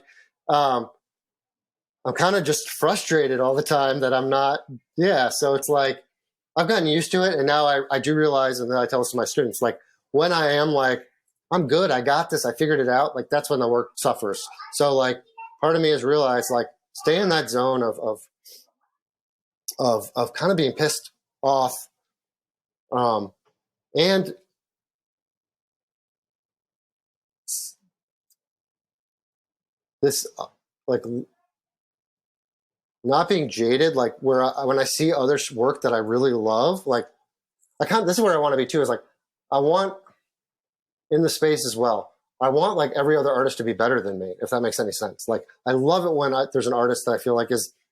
B: I'm kind of just frustrated all the time that I'm not. Yeah. So it's like, I've gotten used to it. And now I do realize, and then I tell this to my students, like when I am like, I'm good, I got this, I figured it out. Like that's when the work suffers. So like part of me has realized like stay in that zone of kind of being pissed off. And this, like not being jaded, like when I see other work that I really love, like this is where I want to be too, is like, I want in the space as well. I want like every other artist to be better than me, if that makes any sense. Like I love it when there's an artist that I feel like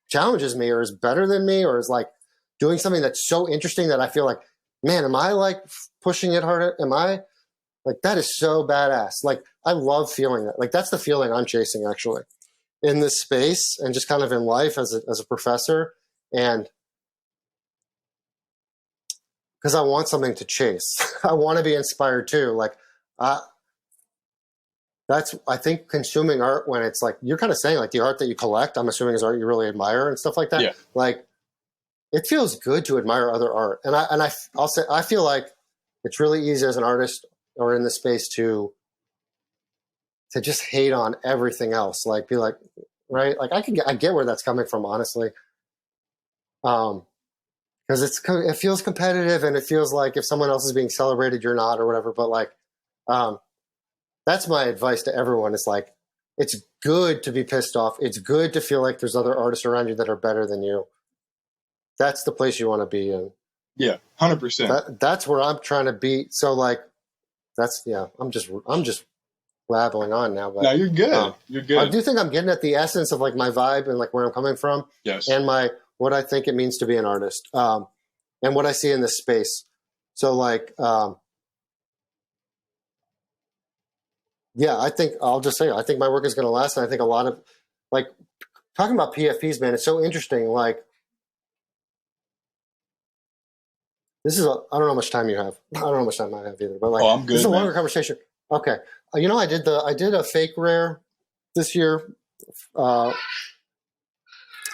B: challenges me or is better than me or is like doing something that's so interesting that I feel like, man, am I like pushing it harder? Am I like, that is so badass. Like I love feeling that. Like that's the feeling I'm chasing actually in this space and just kind of in life as a professor. And because I want something to chase. I want to be inspired too. Like I think consuming art when it's like, you're kind of saying like the art that you collect, I'm assuming is art you really admire and stuff like that.
A: Yeah.
B: Like it feels good to admire other art. And I'll say, I feel like it's really easy as an artist or in this space to just hate on everything else. Like be like, right. Like I get where that's coming from, honestly. because it feels competitive and it feels like if someone else is being celebrated, you're not or whatever. But like, that's my advice to everyone. It's like, it's good to be pissed off. It's good to feel like there's other artists around you that are better than you. That's the place you want to be in.
A: Yeah, 100%.
B: That's where I'm trying to be. So like, I'm just babbling on now. But
A: no, you're good. You're good.
B: I do think I'm getting at the essence of like my vibe and like where I'm coming from.
A: Yes.
B: And what I think it means to be an artist, and what I see in this space. So like, I think I'll just say I think my work is going to last, and I think a lot of like talking about PFPs, man, it's so interesting. Like, I don't know how much time you have. I don't know how much time I have either. But like,
A: I'm good.
B: This is a longer conversation. Okay, I did a fake rare this year. I'm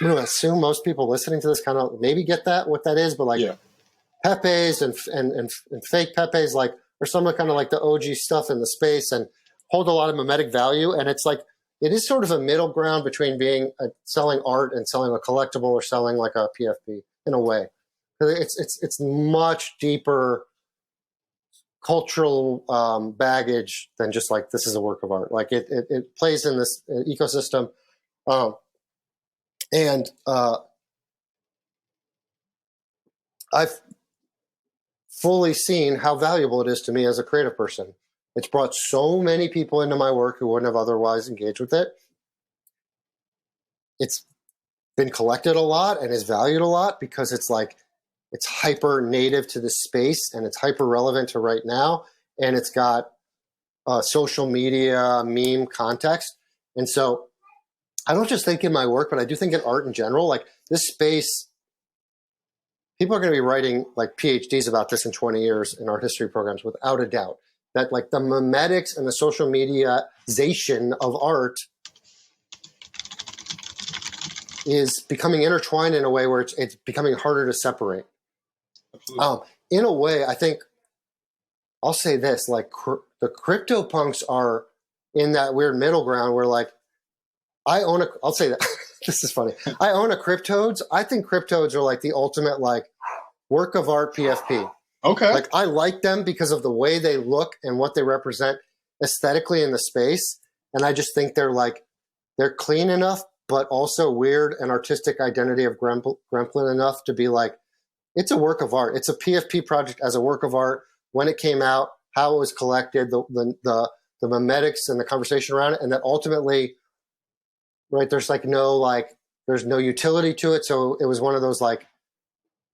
B: going to assume most people listening to this kind of maybe get what that is, but like Pepes and fake Pepes like are some of kind of like the OG stuff in the space and hold a lot of mimetic value. And it's like it is sort of a middle ground between being selling art and selling a collectible or selling like a PFP in a way. It's much deeper cultural baggage than just like this is a work of art. Like it plays in this ecosystem. And I've fully seen how valuable it is to me as a creative person. It's brought so many people into my work who wouldn't have otherwise engaged with it. It's been collected a lot and is valued a lot because it's hyper native to the space and it's hyper relevant to right now. And it's got social media meme context. And so I don't just think in my work, but I do think in art in general, like this space, people are going to be writing like PhDs about this in 20 years in art history programs without a doubt. That like the memetics and the social mediaization of art is becoming intertwined in a way where it's becoming harder to separate. In a way, I think I'll say this, like the crypto punks are in that weird middle ground where like I'll say that this is funny. I own a Cryptodes. I think Cryptodes are like the ultimate like work of art PFP.
A: Okay.
B: Like I like them because of the way they look and what they represent aesthetically in the space. And I just think they're clean enough, but also weird and artistic identity of Gremplin enough to be like, it's a work of art. It's a PFP project as a work of art. When it came out, how it was collected, the memetics and the conversation around it. And that ultimately, right, there's no utility to it. So it was one of those like,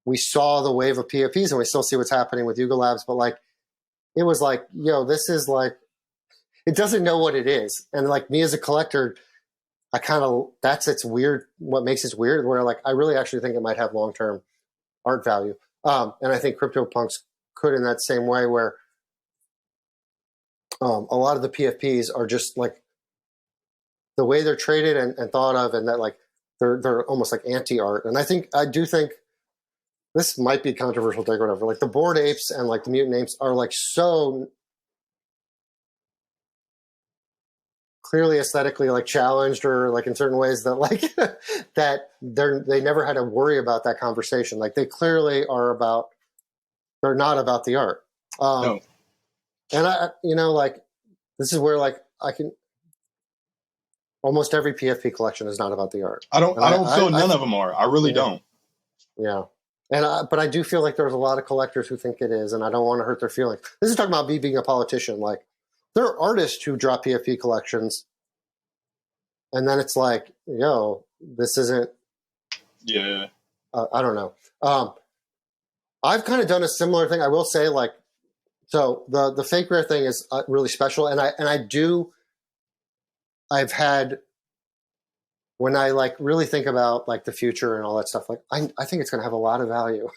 B: we saw the wave of PFPs and we still see what's happening with Yuga Labs, but like, it was like, this is like, it doesn't know what it is. And like me as a collector, it's weird. What makes it weird where like, I really actually think it might have long-term art value. And I think CryptoPunks could in that same way where a lot of the PFPs are just like the way they're traded and thought of, and that like, they're almost like anti-art. And I do think this might be a controversial take or whatever. Like the Bored Apes and like the Mutant Apes are like so clearly aesthetically like challenged or like in certain ways that like that they never had to worry about that conversation. Like they clearly they're not about the art.
A: No.
B: And like this is where like I can almost every PFP collection is not about the art.
A: I don't feel none of them are. I really don't.
B: Yeah. But I do feel like there's a lot of collectors who think it is, and I don't want to hurt their feelings. This is talking about me being a politician. Like, there are artists who drop PFP collections, and then it's like, this isn't.
A: Yeah.
B: I don't know. I've kind of done a similar thing. I will say, like, so the fake rare thing is really special, and I've had. When I like really think about like the future and all that stuff, like I think it's going to have a lot of value,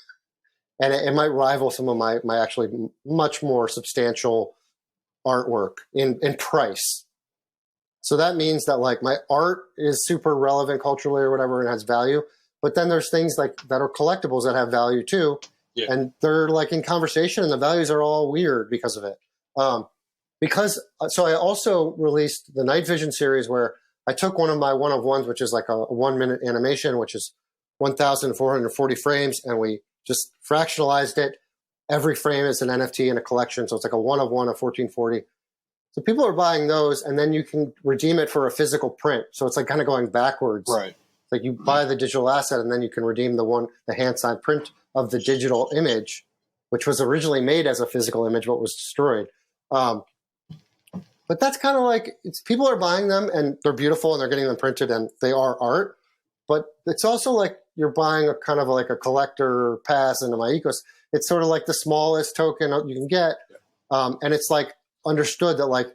B: and it might rival some of my actually much more substantial artwork in price. So that means that like my art is super relevant culturally or whatever and has value, but then there's things like that are collectibles that have value too, and they're like in conversation, and the values are all weird because of it. So I also released the Night Vision series where I took one of my one-of-ones, which is like a 1-minute animation, which is 1,440 frames, and we just fractionalized it. Every frame is an NFT in a collection. So it's like a 1 of 1 of 1440. So people are buying those, and then you can redeem it for a physical print. So it's like kind of going backwards.
A: Right.
B: Like you buy the digital asset, and then you can redeem the hand-signed print of the digital image, which was originally made as a physical image but was destroyed. But that's kind of like, people are buying them, and they're beautiful, and they're getting them printed, and they are art. But it's also like you're buying a kind of like a collector pass into my ecosystem. It's sort of like the smallest token you can get. And it's like understood that like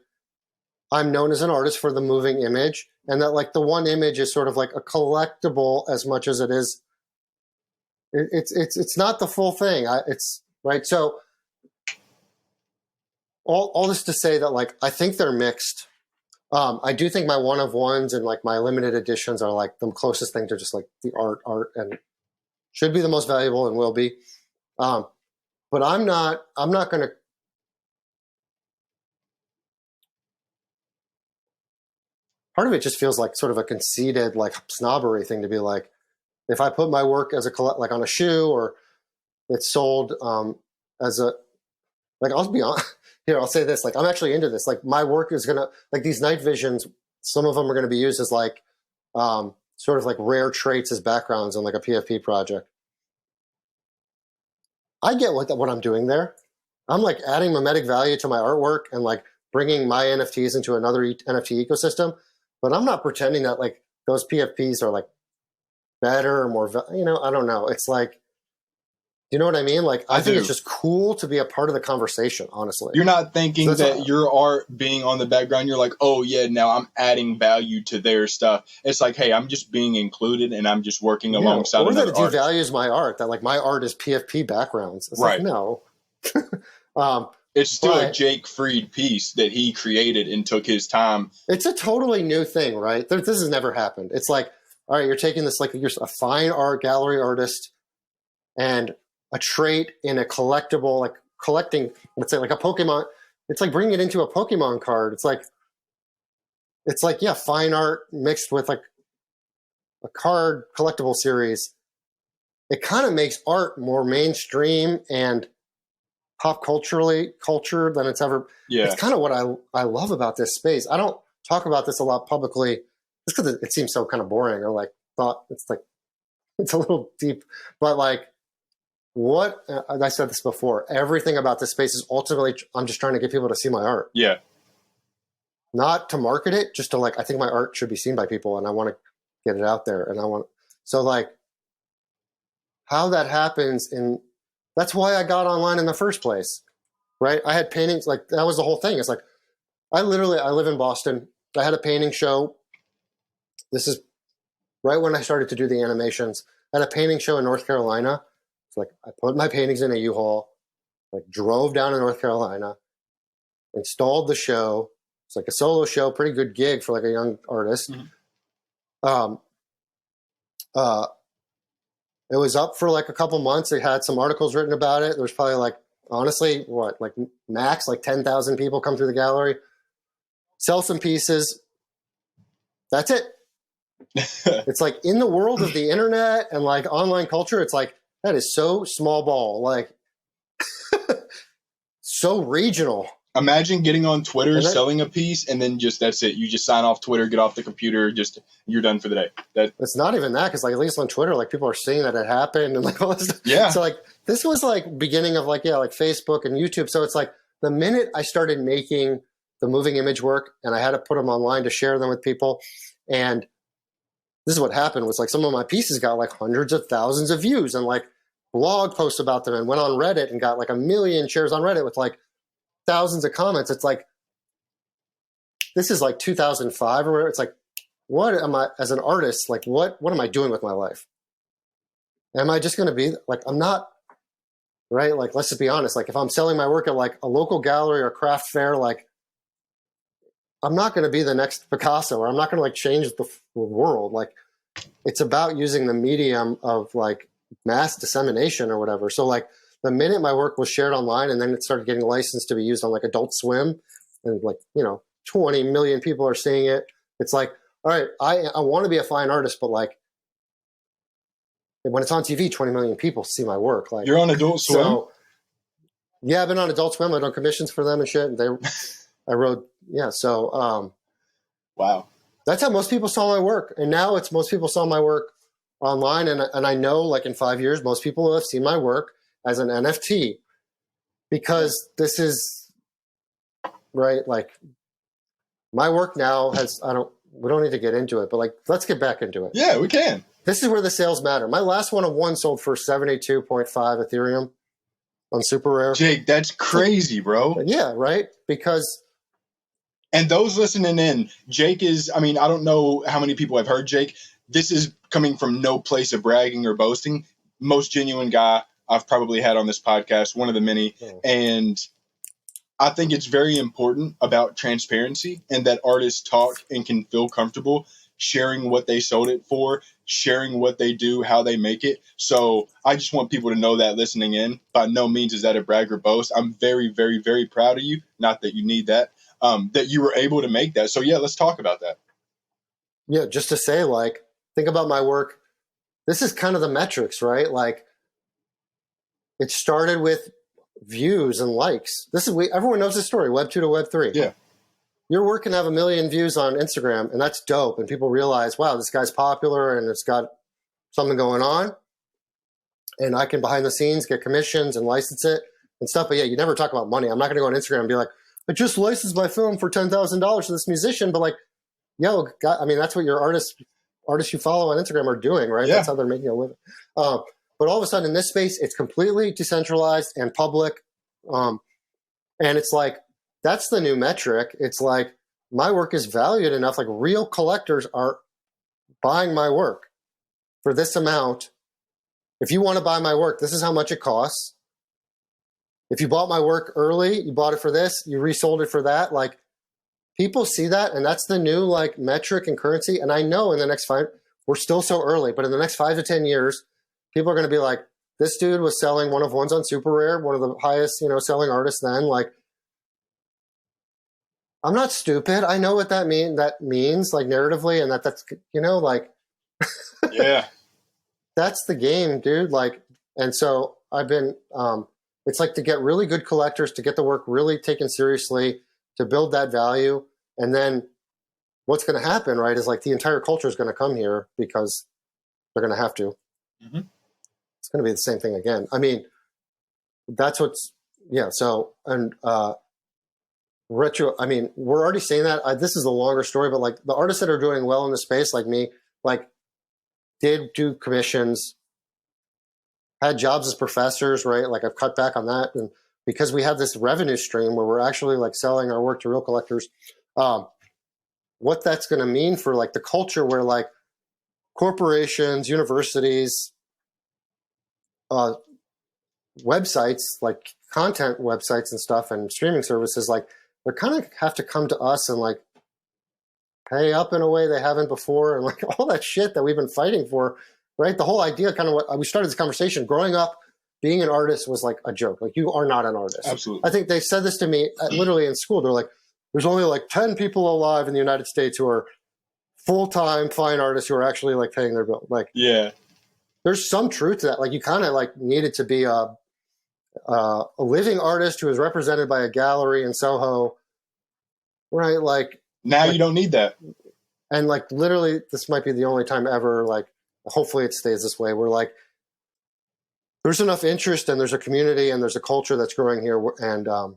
B: I'm known as an artist for the moving image, and that like the one image is sort of like a collectible as much as it is. It's not the full thing. It's right. So all this to say that like I think they're mixed. I do think my 1 of 1s and like my limited editions are like the closest thing to just like the art and should be the most valuable and will be. But I'm not going to. Part of it just feels like sort of a conceited like snobbery thing to be like, if I put my work as like on a shoe, or it's sold as a, like, I'll be honest here, I'll say this, like I'm actually into this. Like my work is gonna, like these night visions, some of them are going to be used as like sort of like rare traits as backgrounds in like a PFP project. I get what I'm doing there. I'm like adding mimetic value to my artwork and like bringing my NFTs into another NFT ecosystem. But I'm not pretending that like those PFPs are like better or more, I don't know. It's like, you know what I mean? Like, I think it's just cool to be a part of the conversation, honestly.
A: You're not thinking that your art being on the background, you're like, oh, yeah, now I'm adding value to their stuff. It's like, hey, I'm just being included, and I'm just working alongside another artist.
B: Or that it devalues my art, that like my art is PFP backgrounds. It's
A: right.
B: Like, no.
A: It's still a Jake Fried piece that he created and took his time.
B: It's a totally new thing, right? This has never happened. It's like, all right, you're taking this, like you're a fine art gallery artist, and a trait in a collectible, like collecting, let's say like a Pokemon. It's like bringing it into a Pokemon card. It's like, yeah, fine art mixed with like a card collectible series. It kind of makes art more mainstream and pop culture than it's ever.
A: Yeah.
B: It's kind of what I love about this space. I don't talk about this a lot publicly just because it seems so kind of boring, or like thought it's a little deep, but like, what I said this before, everything about this space is ultimately, I'm just trying to get people to see my art.
A: Yeah.
B: Not to market it, just to like, I think my art should be seen by people, and I want to get it out there. And so like how that happens, and that's why I got online in the first place, right? I had paintings, like that was the whole thing. It's like, I live in Boston. I had a painting show. This is right when I started to do the animations. I had a painting show in North Carolina. It's like I put my paintings in a U-Haul, like drove down to North Carolina, installed the show. It's like a solo show, pretty good gig for like a young artist. Mm-hmm. It was up for like a couple months. It had some articles written about it. There was probably like, honestly, like max, like 10,000 people come through the gallery, sell some pieces. That's it. It's like in the world of the internet and like online culture, it's like, that is so small ball, like so regional.
A: Imagine getting on Twitter, selling a piece, and then just that's it. You just sign off Twitter, get off the computer, just you're done for the day. It's
B: not even that, because like at least on Twitter, like people are seeing that it happened and like all this stuff.
A: Yeah.
B: So like this was like beginning of like like Facebook and YouTube. So it's like the minute I started making the moving image work, and I had to put them online to share them with people, and this is what happened was like some of my pieces got like hundreds of thousands of views and like blog posts about them, and went on Reddit and got like 1 million shares on Reddit with like thousands of comments. It's like, this is like 2005 or whatever. It's like, what am I, as an artist, like what am I doing with my life? Am I just going to be like, I'm not, right? Like, let's just be honest. Like if I'm selling my work at like a local gallery or craft fair, like I'm not going to be the next Picasso, or I'm not going to like change the world. Like it's about using the medium of like mass dissemination or whatever. So like the minute my work was shared online, and then it started getting licensed to be used on like Adult Swim, and like, 20 million people are seeing it. It's like, all right, I want to be a fine artist, but like when it's on TV, 20 million people see my work. Like,
A: you're on Adult Swim?
B: So, yeah, I've been on Adult Swim. I've done commissions for them and shit. I wrote, yeah. So,
A: wow.
B: That's how most people saw my work. And now it's most people saw my work online. And I know, like, in 5 years, most people will have seen my work as an NFT, because this is, right, like, my work now has, we don't need to get into it, but, like, let's get back into it.
A: Yeah, we can.
B: This is where the sales matter. My last one of one sold for 72.5 Ethereum on Super Rare.
A: Jake, that's crazy, bro.
B: Yeah, right? Because...
A: And those listening in, Jake is, I mean, I don't know how many people have heard Jake. This is coming from no place of bragging or boasting. Most genuine guy I've probably had on this podcast, one of the many. And I think it's very important about transparency, and that artists talk and can feel comfortable sharing what they sold it for, sharing what they do, how they make it. So I just want people to know that listening in. By no means is that a brag or boast. I'm very, very, very proud of you. Not that you need that. That you were able to make that. So yeah, let's talk about that.
B: Yeah, just to say, like, think about my work. This is kind of the metrics, right? Like, it started with views and likes. Everyone knows this story, Web 2 to Web 3.
A: Yeah.
B: Your work can have 1 million views on Instagram, and that's dope. And people realize, wow, this guy's popular and it's got something going on. And I can, behind the scenes, get commissions and license it and stuff. But yeah, you never talk about money. I'm not going to go on Instagram and be like, I just licensed my film for $10,000 to this musician. But, like, yo, God, I mean, that's what your artists you follow on Instagram are doing, right?
A: Yeah.
B: That's how they're making a living. But all of a sudden in this space, it's completely decentralized and public. And it's like, that's the new metric. It's like, my work is valued enough. Like, real collectors are buying my work for this amount. If you want to buy my work, this is how much it costs. If you bought my work early, you bought it for this, you resold it for that. Like, people see that, and that's the new, like, metric and currency. And I know in the next we're still so early, but in the next 5 to 10 years, people are going to be like, this dude was selling one of ones on Super Rare, one of the highest, selling artists then. Like, I'm not stupid. I know what that means, like, narratively, and that's, like,
A: yeah,
B: that's the game, dude. Like, and so I've been, it's like, to get really good collectors, to get the work really taken seriously, to build that value. And then what's going to happen, right, is, like, the entire culture is going to come here because they're going to have to.
A: Mm-hmm.
B: It's going to be the same thing again. I mean, that's what's, yeah. So, and, retro, I mean, we're already saying that. This is a longer story, but, like, the artists that are doing well in the space, like me, like, did do commissions, had jobs as professors, right? Like, I've cut back on that. And because we have this revenue stream where we're actually, like, selling our work to real collectors, what that's going to mean for, like, the culture where, like, corporations, universities, websites, like content websites and stuff, and streaming services, like, they kind of have to come to us and, like, pay up in a way they haven't before, and, like, all that shit that we've been fighting for, right? The whole idea, kind of what we started this conversation, growing up, being an artist was like a joke. Like, you are not an artist.
A: Absolutely.
B: I think they said this to me literally in school. They're like, there's only, like, 10 people alive in the United States who are full-time fine artists who are actually, like, paying their bill. Like,
A: yeah,
B: there's some truth to that. Like, you kind of, like, needed to be a living artist who is represented by a gallery in Soho, right? Like,
A: now, like, you don't need that.
B: And, like, literally, this might be the only time ever, like, hopefully it stays this way, where, like, there's enough interest and there's a community and there's a culture that's growing here. And, I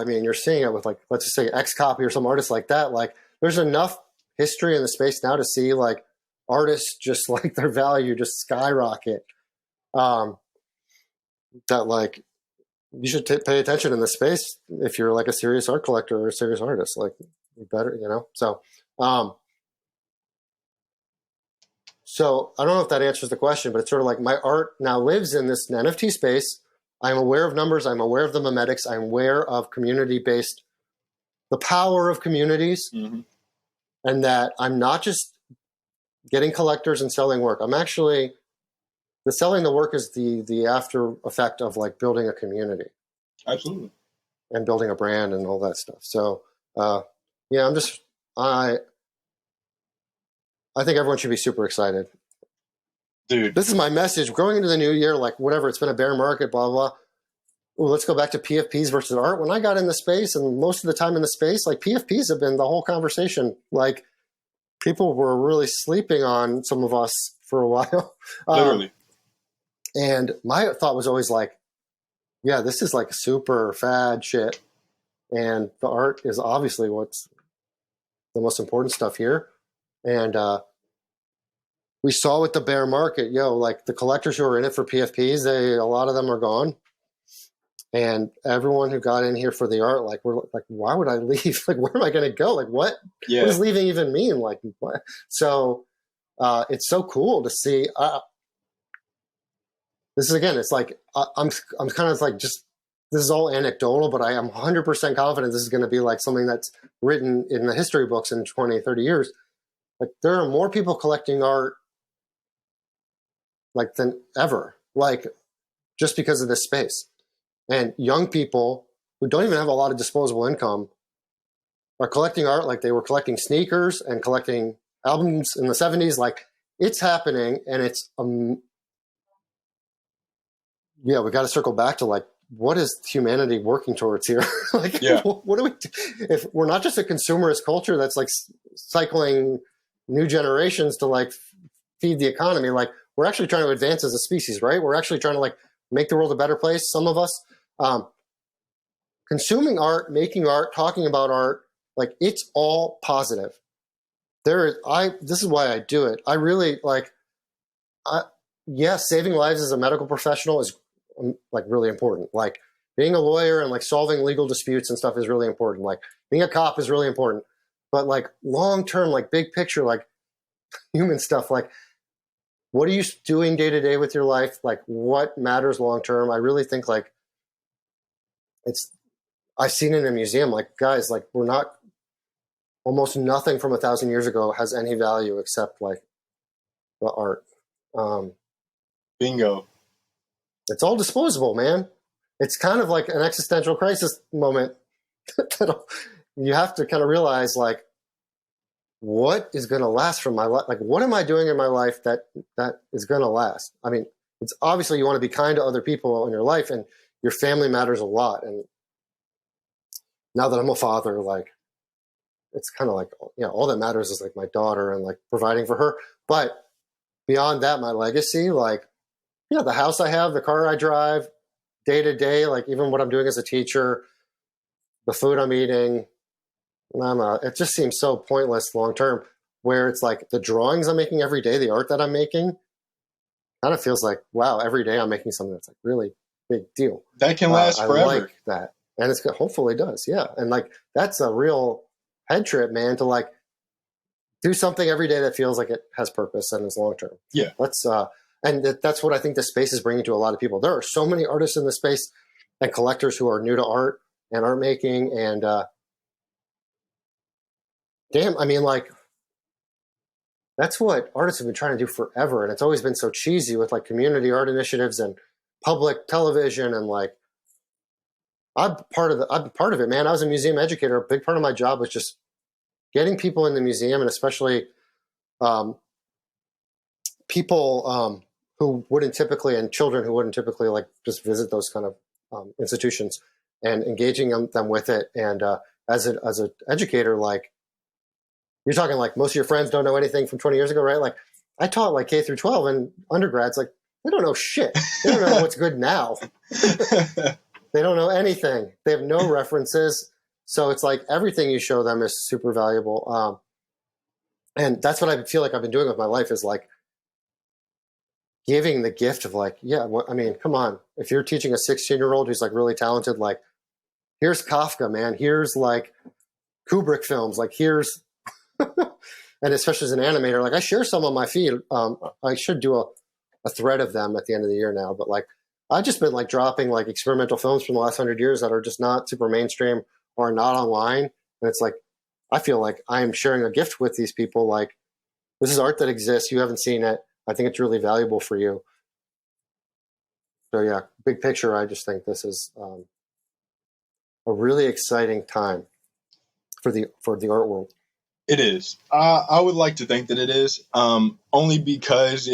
B: mean, you're seeing it with, like, let's just say Xcopy or some artists like that. Like, there's enough history in the space now to see, like, artists just, like, their value just skyrocket. That, like, you should pay attention in the space if you're, like, a serious art collector or a serious artist. Like, you better, So, so I don't know if that answers the question, but it's sort of like, my art now lives in this NFT space. I'm aware of numbers. I'm aware of the memetics. I'm aware of community-based, the power of communities,
A: mm-hmm.
B: and that I'm not just getting collectors and selling work. I'm actually, the selling the work is the after effect of, like, building a community.
A: Absolutely.
B: And building a brand and all that stuff. So, yeah, I think everyone should be super excited.
A: Dude,
B: This is my message going into the new year, like whatever, it's been a bear market, blah, blah, blah. Ooh, let's go back to PFPs versus art. When I got in the space, and most of the time in the space, like PFPs have been the whole conversation. Like people were really sleeping on some of us for a while.
A: literally.
B: And my thought was always like, yeah, this is like super fad shit. And the art is obviously what's the most important stuff here. And we saw with the bear market, like the collectors who are in it for PFPs, a lot of them are gone. And everyone who got in here for the art, like, we're like, why would I leave? Like, where am I going to go? Like, what does leaving even mean? Like, what? So it's so cool to see. This is, again, it's like, I'm kind of like, just, this is all anecdotal, but I am 100% confident this is going to be like something that's written in the history books in 20, 30 years. Like, there are more people collecting art like than ever, like, just because of this space. And young people who don't even have a lot of disposable income are collecting art like they were collecting sneakers and collecting albums in the 70s. Like, it's happening, and it's we got to circle back to like, what is humanity working towards here? Like, what do we do? If we're not just a consumerist culture that's like cycling new generations to like feed the economy, like we're actually trying to advance as a species, right? We're actually trying to like make the world a better place. Some of us, consuming art, making art, talking about art, like it's all positive. This is why I do it. I really like, saving lives as a medical professional is like really important. Like being a lawyer and like solving legal disputes and stuff is really important. Like being a cop is really important, but like long-term, like big picture, like human stuff, like what are you doing day to day with your life? Like what matters long-term? I really think like I've seen it in a museum, like guys, like almost nothing from 1,000 years ago has any value except like the art.
A: Bingo.
B: It's all disposable, man. It's kind of like an existential crisis moment. You have to kind of realize, like, what is going to last from my life? Like, what am I doing in my life that is going to last? I mean, it's obviously you want to be kind to other people in your life, and your family matters a lot. And now that I'm a father, like, it's kind of like, all that matters is like my daughter and like providing for her. But beyond that, my legacy, like, the house I have, the car I drive, day to day, like even what I'm doing as a teacher, the food I'm eating, it just seems so pointless long term. Where it's like the drawings I'm making every day, the art that I'm making, kind of feels like, wow, every day I'm making something that's like really big deal.
A: That can last forever.
B: I like that, and it's hopefully does, yeah. And like that's a real head trip, man, to like do something every day that feels like it has purpose and is long term.
A: Yeah,
B: and that's what I think this space is bringing to a lot of people. There are so many artists in this space and collectors who are new to art and art making. And I mean, like, that's what artists have been trying to do forever. And it's always been so cheesy with like community art initiatives and public television. And like, I'm part of it, man. I was a museum educator. A big part of my job was just getting people in the museum, and especially people who wouldn't typically, and children who wouldn't typically like just visit those kind of institutions, and engaging them with it. And as an educator, like you're talking like most of your friends don't know anything from 20 years ago, right? Like I taught like K through 12, and undergrads, like they don't know shit. They don't know what's good now. They don't know anything. They have no references. So it's like everything you show them is super valuable. And that's what I feel like I've been doing with my life, is like giving the gift of like, I mean, come on. If you're teaching a 16-year-old who's like really talented, like here's Kafka, man. Here's like Kubrick films. Like here's, and especially as an animator, like I share some on my feed. I should do a thread of them at the end of the year now, but like I've just been like dropping like experimental films from the last 100 years that are just not super mainstream or not online. And it's like, I feel like I am sharing a gift with these people. Like this is art that exists. You haven't seen it. I think it's really valuable for you. So yeah, big picture, I just think this is a really exciting time for the art world.
A: It is. I would like to think that it is, only because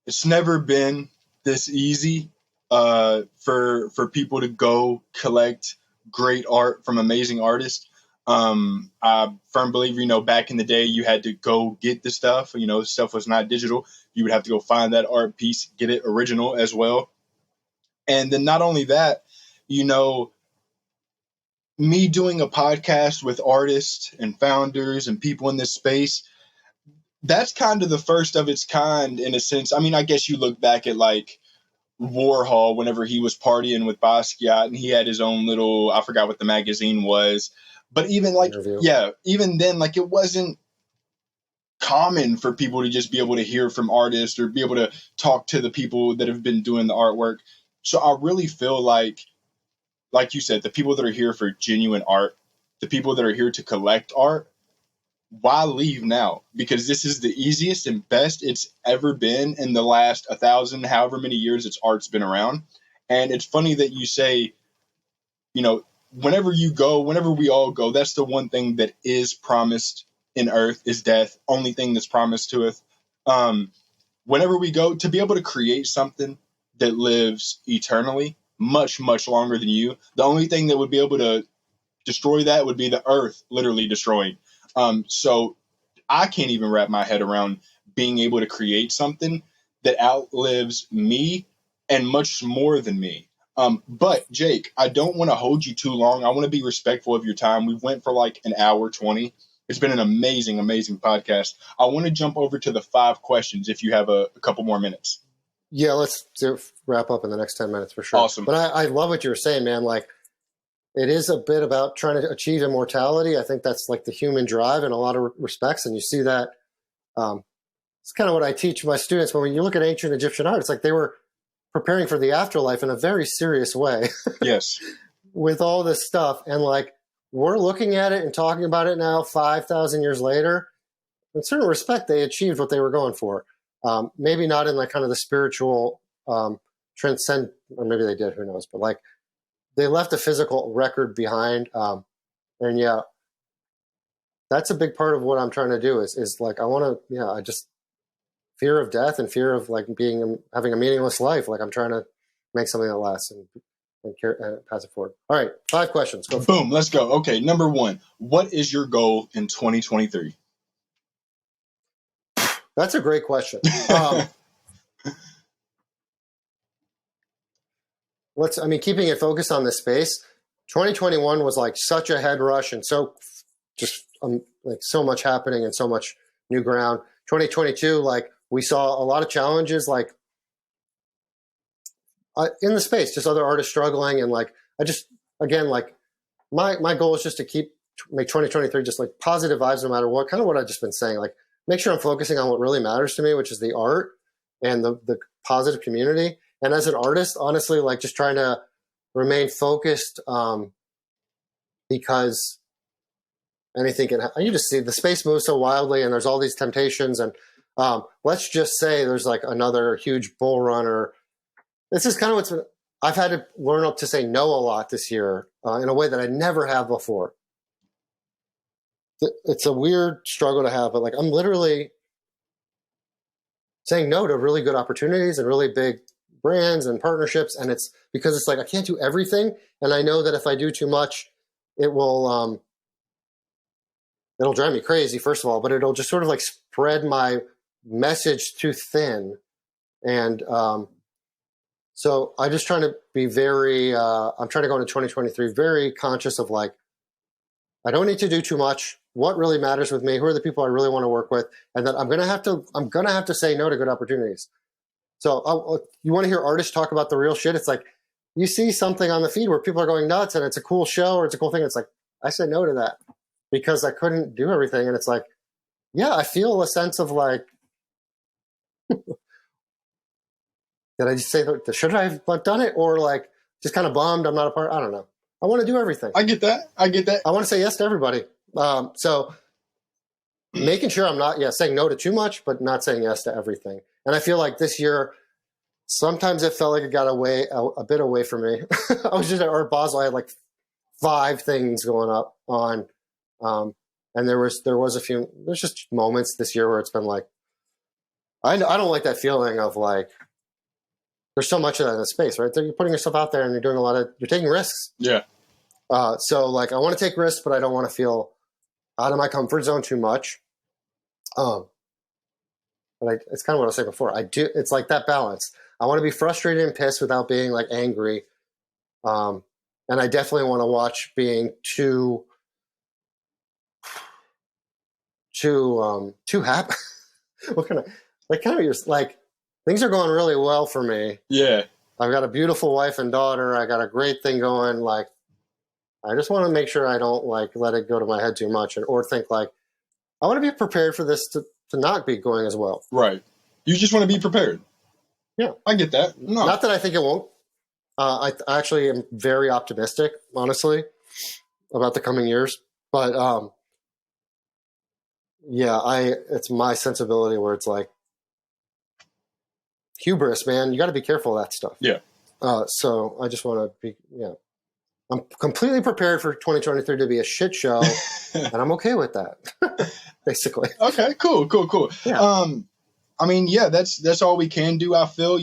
A: it's never been this easy for people to go collect great art from amazing artists. I'm firm believer, back in the day, you had to go get the stuff. Stuff was not digital. You would have to go find that art piece, get it original as well. And then not only that, you know, me doing a podcast with artists and founders and people in this space, that's kind of the first of its kind in a sense. I mean, I guess you look back at like Warhol whenever he was partying with Basquiat and he had his own little, I forgot what the magazine was. But even like,
B: Interview.
A: yeah, even then, like it wasn't common for people to just be able to hear from artists or be able to talk to the people that have been doing the artwork. So I really feel like you said, the people that are here for genuine art, the people that are here to collect art, why leave now? Because this is the easiest and best it's ever been in the last 1,000, however many years its art's been around. And it's funny that you say, whenever we all go, that's the one thing that is promised in earth is death. Only thing that's promised to us. Whenever we go, to be able to create something that lives eternally, much, much longer than you, the only thing that would be able to destroy that would be the earth literally destroying. So I can't even wrap my head around being able to create something that outlives me and much more than me. But Jake, I don't want to hold you too long. I want to be respectful of your time. We went for like an hour 20. It's been an amazing, amazing podcast. I want to jump over to the 5 questions if you have a couple more minutes.
B: Yeah, let's wrap up in the next 10 minutes for sure.
A: Awesome.
B: But I love what you were saying, man. Like, it is a bit about trying to achieve immortality. I think that's like the human drive in a lot of respects. And you see that. It's kind of what I teach my students. When you look at ancient Egyptian art, it's like they were preparing for the afterlife in a very serious way.
A: Yes.
B: With all this stuff. And like, we're looking at it and talking about it now, 5,000 years later. In certain respect, they achieved what they were going for. Maybe not in like kind of the spiritual transcend, or maybe they did, who knows, but like they left a physical record behind. And yeah, that's a big part of what I'm trying to do is like, I just fear of death and fear of like having a meaningless life. Like I'm trying to make something that lasts and pass it forward. All right. 5 questions. Go for
A: Boom. Let's go. Okay. Number 1, what is your goal in 2023?
B: That's a great question. Keeping it focused on this space, 2021 was like such a head rush and so just like so much happening and so much new ground. 2022, like we saw a lot of challenges, like in the space, just other artists struggling. And like, like my goal is just to make 2023 just like positive vibes no matter what, kind of what I've just been saying, like make sure I'm focusing on what really matters to me, which is the art and the positive community. And as an artist, honestly, like just trying to remain focused because anything can happen. You just see the space moves so wildly and there's all these temptations. And let's just say there's like another huge bull run, or this is kind of I've had to learn to say no a lot this year in a way that I never have before. It's a weird struggle to have, but like I'm literally saying no to really good opportunities and really big brands and partnerships. And it's because it's like, I can't do everything. And I know that if I do too much, it'll drive me crazy, first of all, but it'll just sort of like spread my message too thin. And so I'm just trying to be I'm trying to go into 2023 very conscious of like, I don't need to do too much. What really matters with me? Who are the people I really want to work with? And then I'm gonna have to say no to good opportunities. So you want to hear artists talk about the real shit? It's like you see something on the feed where people are going nuts and it's a cool show or it's a cool thing. It's like, I said no to that because I couldn't do everything. And it's like, yeah, I feel a sense of like, did I just say, should I have done it? Or like, just kind of bummed I'm not a part? I don't know. I want to do everything.
A: I get that. I
B: want to say yes to everybody. So making sure I'm not, saying no to too much, but not saying yes to everything. And I feel like this year, sometimes it felt like it got a bit away from me. I was just at Art Basel. I had like 5 things going up on, and there's just moments this year where it's been like, I don't like that feeling of like, there's so much of that in the space, right? You're putting yourself out there and you're taking risks.
A: Yeah.
B: So like, I want to take risks, but I don't want to feel out of my comfort zone too much. But it's kind of what I was saying before. It's like that balance. I want to be frustrated and pissed without being like angry. And I definitely want to watch being too happy. What kind of like things are going really well for me.
A: Yeah.
B: I've got a beautiful wife and daughter. I got a great thing going. Like, I just want to make sure I don't like let it go to my head too much or think like, I want to be prepared for this to not be going as well.
A: Right. You just want to be prepared.
B: Yeah.
A: I get that. No.
B: Not that I think it won't. I actually am very optimistic, honestly, about the coming years. But yeah, it's my sensibility where it's like hubris, man. You got to be careful of that stuff.
A: Yeah.
B: So I just want to be, I'm completely prepared for 2023 to be a shit show, and I'm okay with that, basically.
A: Okay, cool.
B: Yeah.
A: I mean, yeah, that's all we can do. I feel,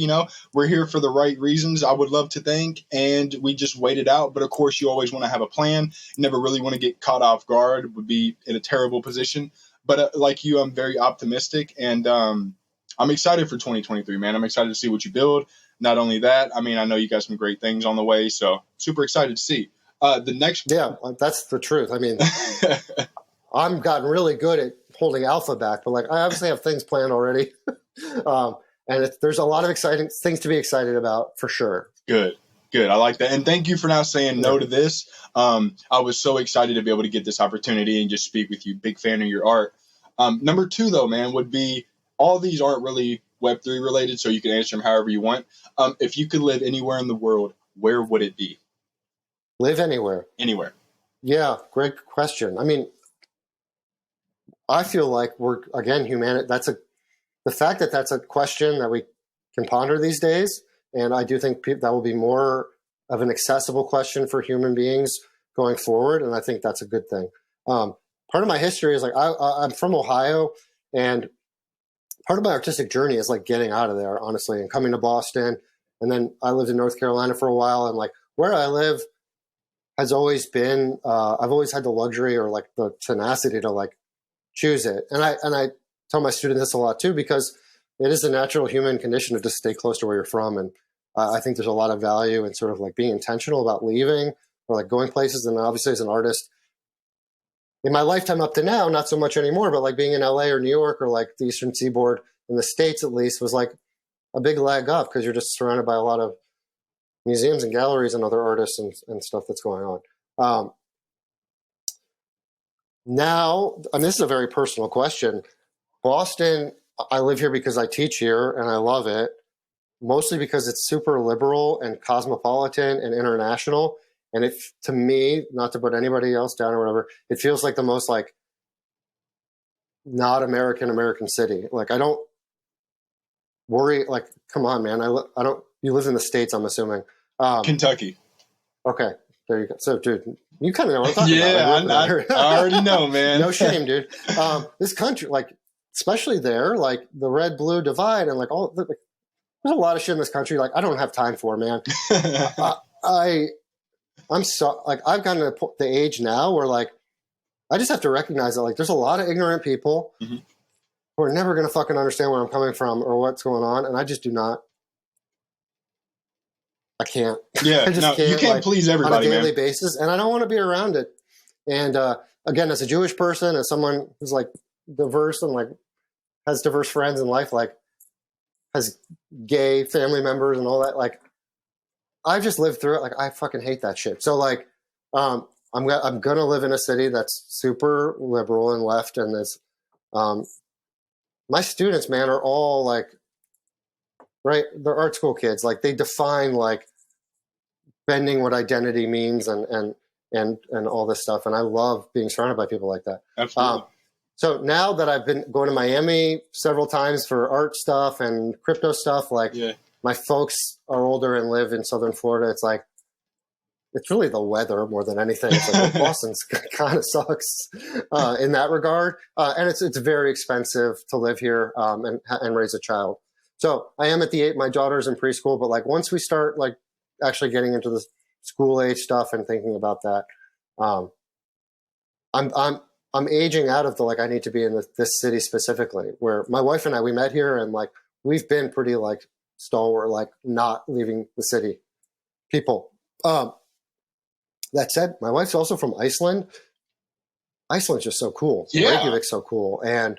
A: we're here for the right reasons, I would love to think, and we just wait it out. But of course, you always want to have a plan. You never really want to get caught off guard. Would be in a terrible position. But like you, I'm very optimistic, and I'm excited for 2023, man. I'm excited to see what you build. Not only that, I mean, I know you got some great things on the way, so super excited to see. The next,
B: yeah, that's the truth. I mean, I've gotten really good at holding alpha back, but like I obviously have things planned already, and there's a lot of exciting things to be excited about for sure.
A: Good. I like that, and thank you for now saying no to this. I was so excited to be able to get this opportunity and just speak with you. Big fan of your art. Number 2, though, man, would be all these aren't really Web3 related, so you can answer them however you want. If you could live anywhere in the world, where would it be?
B: Live anywhere.
A: Anywhere.
B: Yeah, great question. I mean, I feel like humanity. The fact that that's a question that we can ponder these days, and I do think that will be more of an accessible question for human beings going forward, and I think that's a good thing. Part of my history is like I'm from Ohio, and part of my artistic journey is like getting out of there, honestly, and coming to Boston. And then I lived in North Carolina for a while, and like where I live has always been, I've always had the luxury or like the tenacity to like choose it. And I tell my students this a lot too, because it is a natural human condition to just stay close to where you're from. And I think there's a lot of value in sort of like being intentional about leaving or like going places. And obviously as an artist, in my lifetime up to now, not so much anymore, but like being in LA or New York or like the Eastern Seaboard in the States at least was like a big leg up because you're just surrounded by a lot of museums and galleries and other artists and stuff that's going on. Now, and this is a very personal question, Boston, I live here because I teach here and I love it, mostly because it's super liberal and cosmopolitan and international. And it, to me, not to put anybody else down or whatever, it feels like the most like not American city. Like I don't worry. Like, come on, man. I don't. You live in the States, I'm assuming.
A: Kentucky.
B: Okay, there you go. So, dude, you kind of know what I'm talking
A: about. Yeah, I already know, man.
B: No shame, dude. This country, like, especially there, like the red-blue divide, and like there's a lot of shit in this country. Like, I don't have time for, man. I'm so like I've gotten to the age now where like I just have to recognize that like there's a lot of ignorant people who are never going to fucking understand where I'm coming from or what's going on, and I just do not. I can't.
A: Yeah,
B: I just can't,
A: you can't
B: like,
A: please everybody,
B: on a daily
A: man.
B: basis, and I don't want to be around it. And again, as a Jewish person, as someone who's like diverse and like has diverse friends in life, like has gay family members and all that, like. I've just lived through it. Like I fucking hate that shit. So like, I'm gonna live in a city that's super liberal and left, and it's, my students, man, are all like, right? They're art school kids. Like they define like bending what identity means and all this stuff. And I love being surrounded by people like that.
A: Absolutely.
B: So now that I've been going to Miami several times for art stuff and crypto stuff, like. Yeah. My folks are older and live in Southern Florida. It's like it's really the weather more than anything. It's like, well, Boston's kind of sucks in that regard, and it's very expensive to live here and raise a child. So I am my daughter's in preschool, but like once we start like actually getting into the school age stuff and thinking about that, I'm aging out of the like I need to be in this city specifically. Where my wife and I we met here, and like we've been pretty like stalwart, like not leaving the city people. That said, my wife's also from Iceland. Iceland's just so cool.
A: Yeah.
B: Reykjavik's so cool, and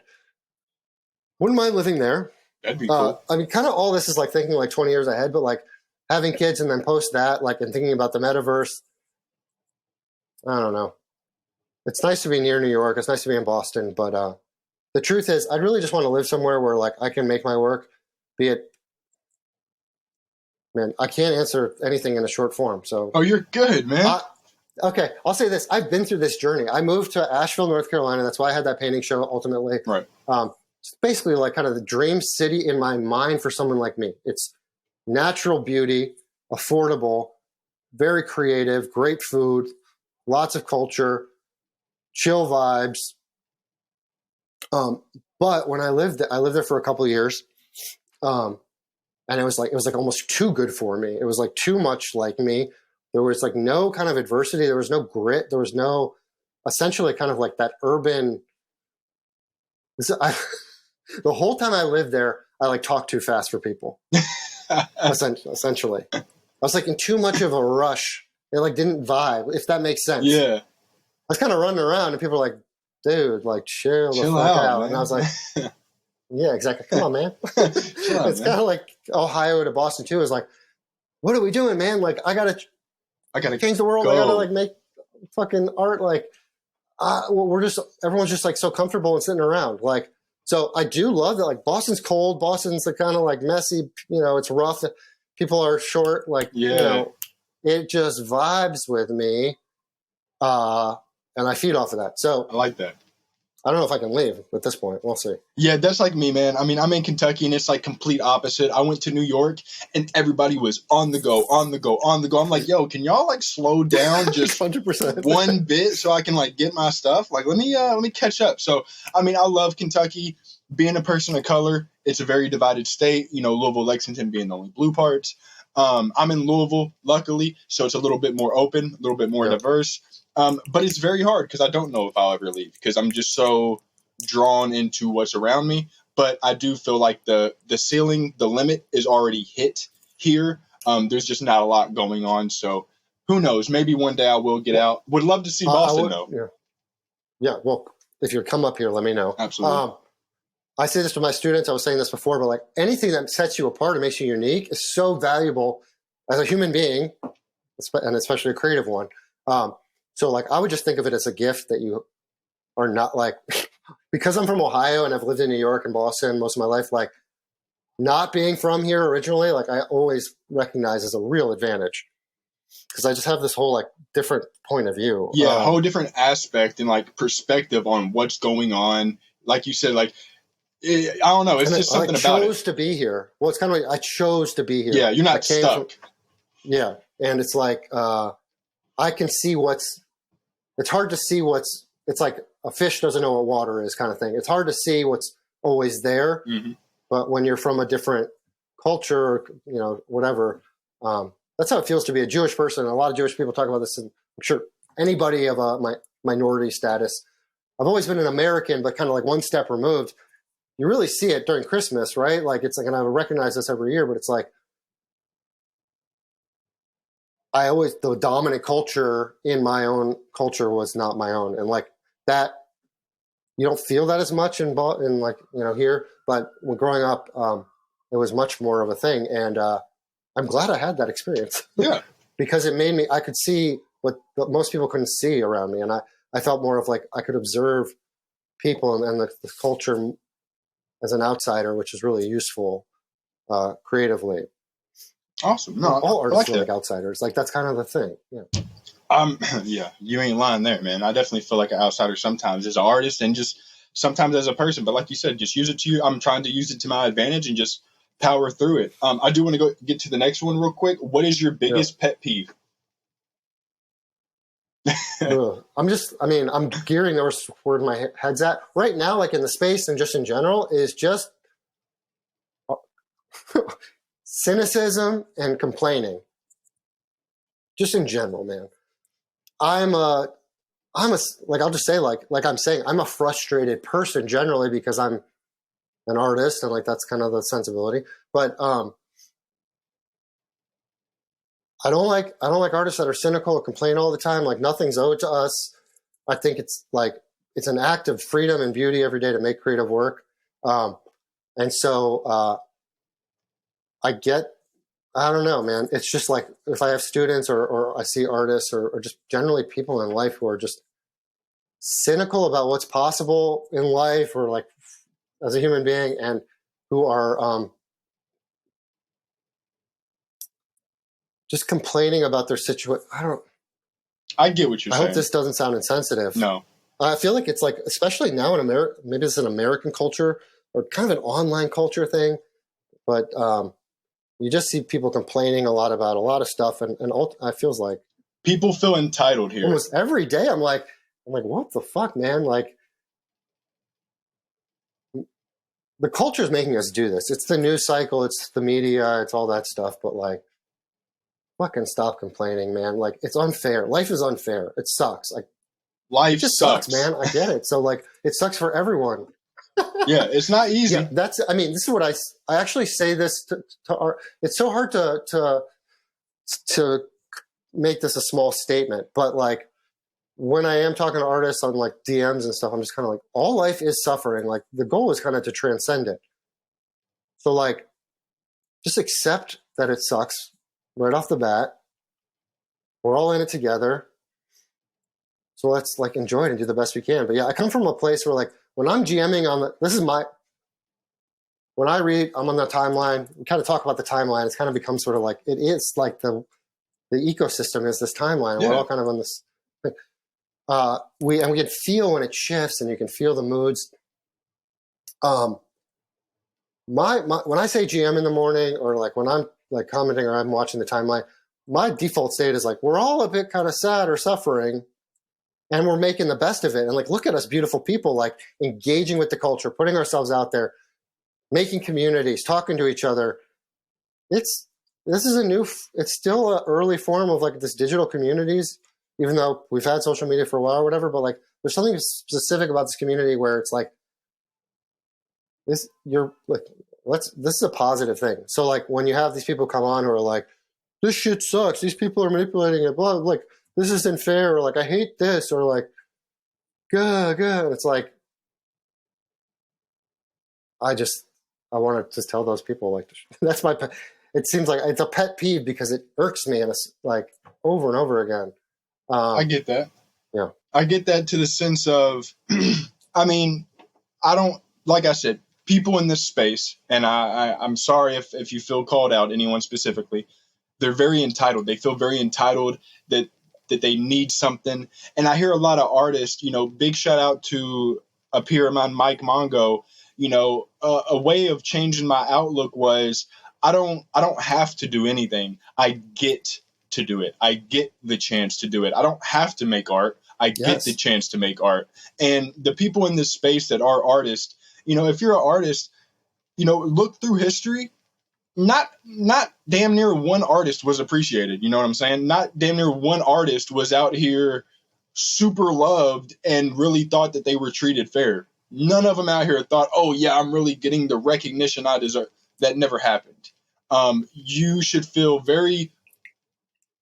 B: wouldn't mind living there.
A: That'd be cool.
B: I mean, kind of all this is like thinking like 20 years ahead, but like having kids and then post that, like, and thinking about the metaverse. I don't know. It's nice to be near New York. It's nice to be in Boston, but the truth is, I really just want to live somewhere where like I can make my work. Be it, man, I can't answer anything in a short form. So,
A: oh, you're good, man.
B: Okay, I'll say this. I've been through this journey. I moved to Asheville, North Carolina. That's why I had that painting show ultimately.
A: Right.
B: It's basically like kind of the dream city in my mind for someone like me. It's natural beauty, affordable, very creative, great food, lots of culture, chill vibes. But when I lived there for a couple of years. And it was like almost too good for me. It was like too much like me. There was like no kind of adversity. There was no grit. There was no, essentially kind of like that urban. The whole time I lived there, I like talked too fast for people. Essentially, I was like in too much of a rush. It like didn't vibe, if that makes sense.
A: Yeah.
B: I was kind of running around and people were like, dude, like chill the fuck out.
A: Man.
B: And I was like, yeah, exactly. Come on, man. It's kind of like Ohio to Boston too. Is like, what are we doing, man? Like, I gotta change the world. I gotta like make fucking art. Like, everyone's just like so comfortable and sitting around. Like, so I do love that. Like, Boston's cold. Boston's the kind of like messy. You know, it's rough. People are short. Like, you know, it just vibes with me, and I feed off of that. So
A: I like that.
B: I don't know if I can leave at this point. We'll see.
A: Yeah, that's like me, man. I mean, I'm in Kentucky, and it's like complete opposite. I went to New York, and everybody was on the go. I'm like, yo, can y'all like slow down just
B: 100%
A: one bit so I can like get my stuff? Like, let me catch up. So, I mean, I love Kentucky. Being a person of color, it's a very divided state. You know, Louisville, Lexington being the only blue parts. I'm in Louisville, luckily, so it's a little bit more open, a little bit more diverse. But it's very hard because I don't know if I'll ever leave because I'm just so drawn into what's around me. But I do feel like the ceiling, the limit is already hit here. There's just not a lot going on. So who knows? Maybe one day I will get out. Would love to see Boston, though.
B: Yeah. Well, if you come up here, let me know.
A: Absolutely.
B: I say this to my students. I was saying this before, but like anything that sets you apart and makes you unique is so valuable as a human being, and especially a creative one. So like I would just think of it as a gift that you are not like because I'm from Ohio and I've lived in New York and Boston most of my life, like not being from here originally, like I always recognize as a real advantage because I just have this whole like different point of view.
A: Yeah, a whole different aspect and like perspective on what's going on. Like you said, like I don't know, it's just something about it. I chose
B: to be here. Well, it's kind of like I chose to be here.
A: Yeah, you're not stuck.
B: Yeah, and it's like I can see it's hard to see it's like a fish doesn't know what water is kind of thing. It's hard to see what's always there, but when you're from a different culture, or, you know, whatever, that's how it feels to be a Jewish person. A lot of Jewish people talk about this, and I'm sure anybody of my minority status. I've always been an American, but kind of like one step removed. You really see it during Christmas, right? Like it's like, and I recognize this every year, but it's like, the dominant culture in my own culture was not my own. And like that, you don't feel that as much in like, you know, here, but when growing up, it was much more of a thing. And I'm glad I had that experience.
A: Yeah.
B: Because it made me, I could see what most people couldn't see around me. And I felt more of like, I could observe people and the culture as an outsider, which is really useful creatively.
A: Awesome. No,
B: all artists are like outsiders. Like that's kind of the thing. Yeah.
A: Yeah, you ain't lying there, man. I definitely feel like an outsider sometimes as an artist and just sometimes as a person. But like you said, just use it to you. I'm trying to use it to my advantage and just power through it. I do want to get to the next one real quick. What is your biggest pet peeve?
B: I'm gearing where my head's at right now, like in the space and just in general, is just cynicism and complaining. Just in general, man. I'm a like I'll just say like I'm saying I'm a frustrated person generally because I'm an artist and like that's kind of the sensibility. But I don't like artists that are cynical or complain all the time. Like nothing's owed to us. I think it's an act of freedom and beauty every day to make creative work. And so I don't know, man. It's just like if I have students or I see artists or just generally people in life who are just cynical about what's possible in life or like as a human being and who are just complaining about their situation.
A: I get what you're
B: I
A: saying.
B: hope this doesn't sound insensitive.
A: No.
B: I feel like it's like, especially now in America, maybe it's an American culture or kind of an online culture thing, but you just see people complaining a lot about a lot of stuff. And it feels like
A: people feel entitled here.
B: Almost every day I'm like, what the fuck, man? Like the culture is making us do this. It's the news cycle. It's the media. It's all that stuff. But like, fucking stop complaining, man. Like it's unfair. Life is unfair. It sucks. Like
A: life
B: it just
A: sucks,
B: man. I get it. So like, it sucks for everyone.
A: Yeah, it's not easy.
B: Yeah, this is what I actually say this to art. It's so hard to make this a small statement, but like when I am talking to artists on like DMs and stuff, I'm just kind of like, all life is suffering. Like the goal is kind of to transcend it. So like, just accept that it sucks right off the bat. We're all in it together. So let's like enjoy it and do the best we can. But yeah, I come from a place where like when I'm GMing when I read, I'm on the timeline, we kind of talk about the timeline. It's kind of become sort of like, it is like the ecosystem is this timeline. Yeah. We're all kind of on this thing. We can feel when it shifts and you can feel the moods. When I say GM in the morning or like when I'm like commenting or I'm watching the timeline, my default state is like, we're all a bit kind of sad or suffering and we're making the best of it. And like, look at us beautiful people, like engaging with the culture, putting ourselves out there, making communities, talking to each other. It's still an early form of like this digital communities, even though we've had social media for a while or whatever, but like there's something specific about this community where it's like this is a positive thing. So like when you have these people come on who are like, this shit sucks, these people are manipulating it, blah, like this isn't fair, or like I hate this, or like good. It's like I want to just tell those people like that's my it seems like it's a pet peeve because it irks me and it's like over and over again.
A: I get that.
B: Yeah.
A: I get that to the sense of, I mean, I don't, like I said, people in this space, and I'm sorry if you feel called out, anyone specifically, they're very entitled. They feel very entitled that they need something. And I hear a lot of artists, big shout out to a peer of mine, Mike Mongo, a way of changing my outlook was I don't have to do anything. I get to do it. I get the chance to do it. I don't have to make art. I get the chance to make art. And the people in this space that are artists, if you're an artist, look through history, not damn near one artist was appreciated. You know what I'm saying? Not damn near one artist was out here super loved and really thought that they were treated fair. None of them out here thought, oh yeah, I'm really getting the recognition I deserve. That never happened. You should feel very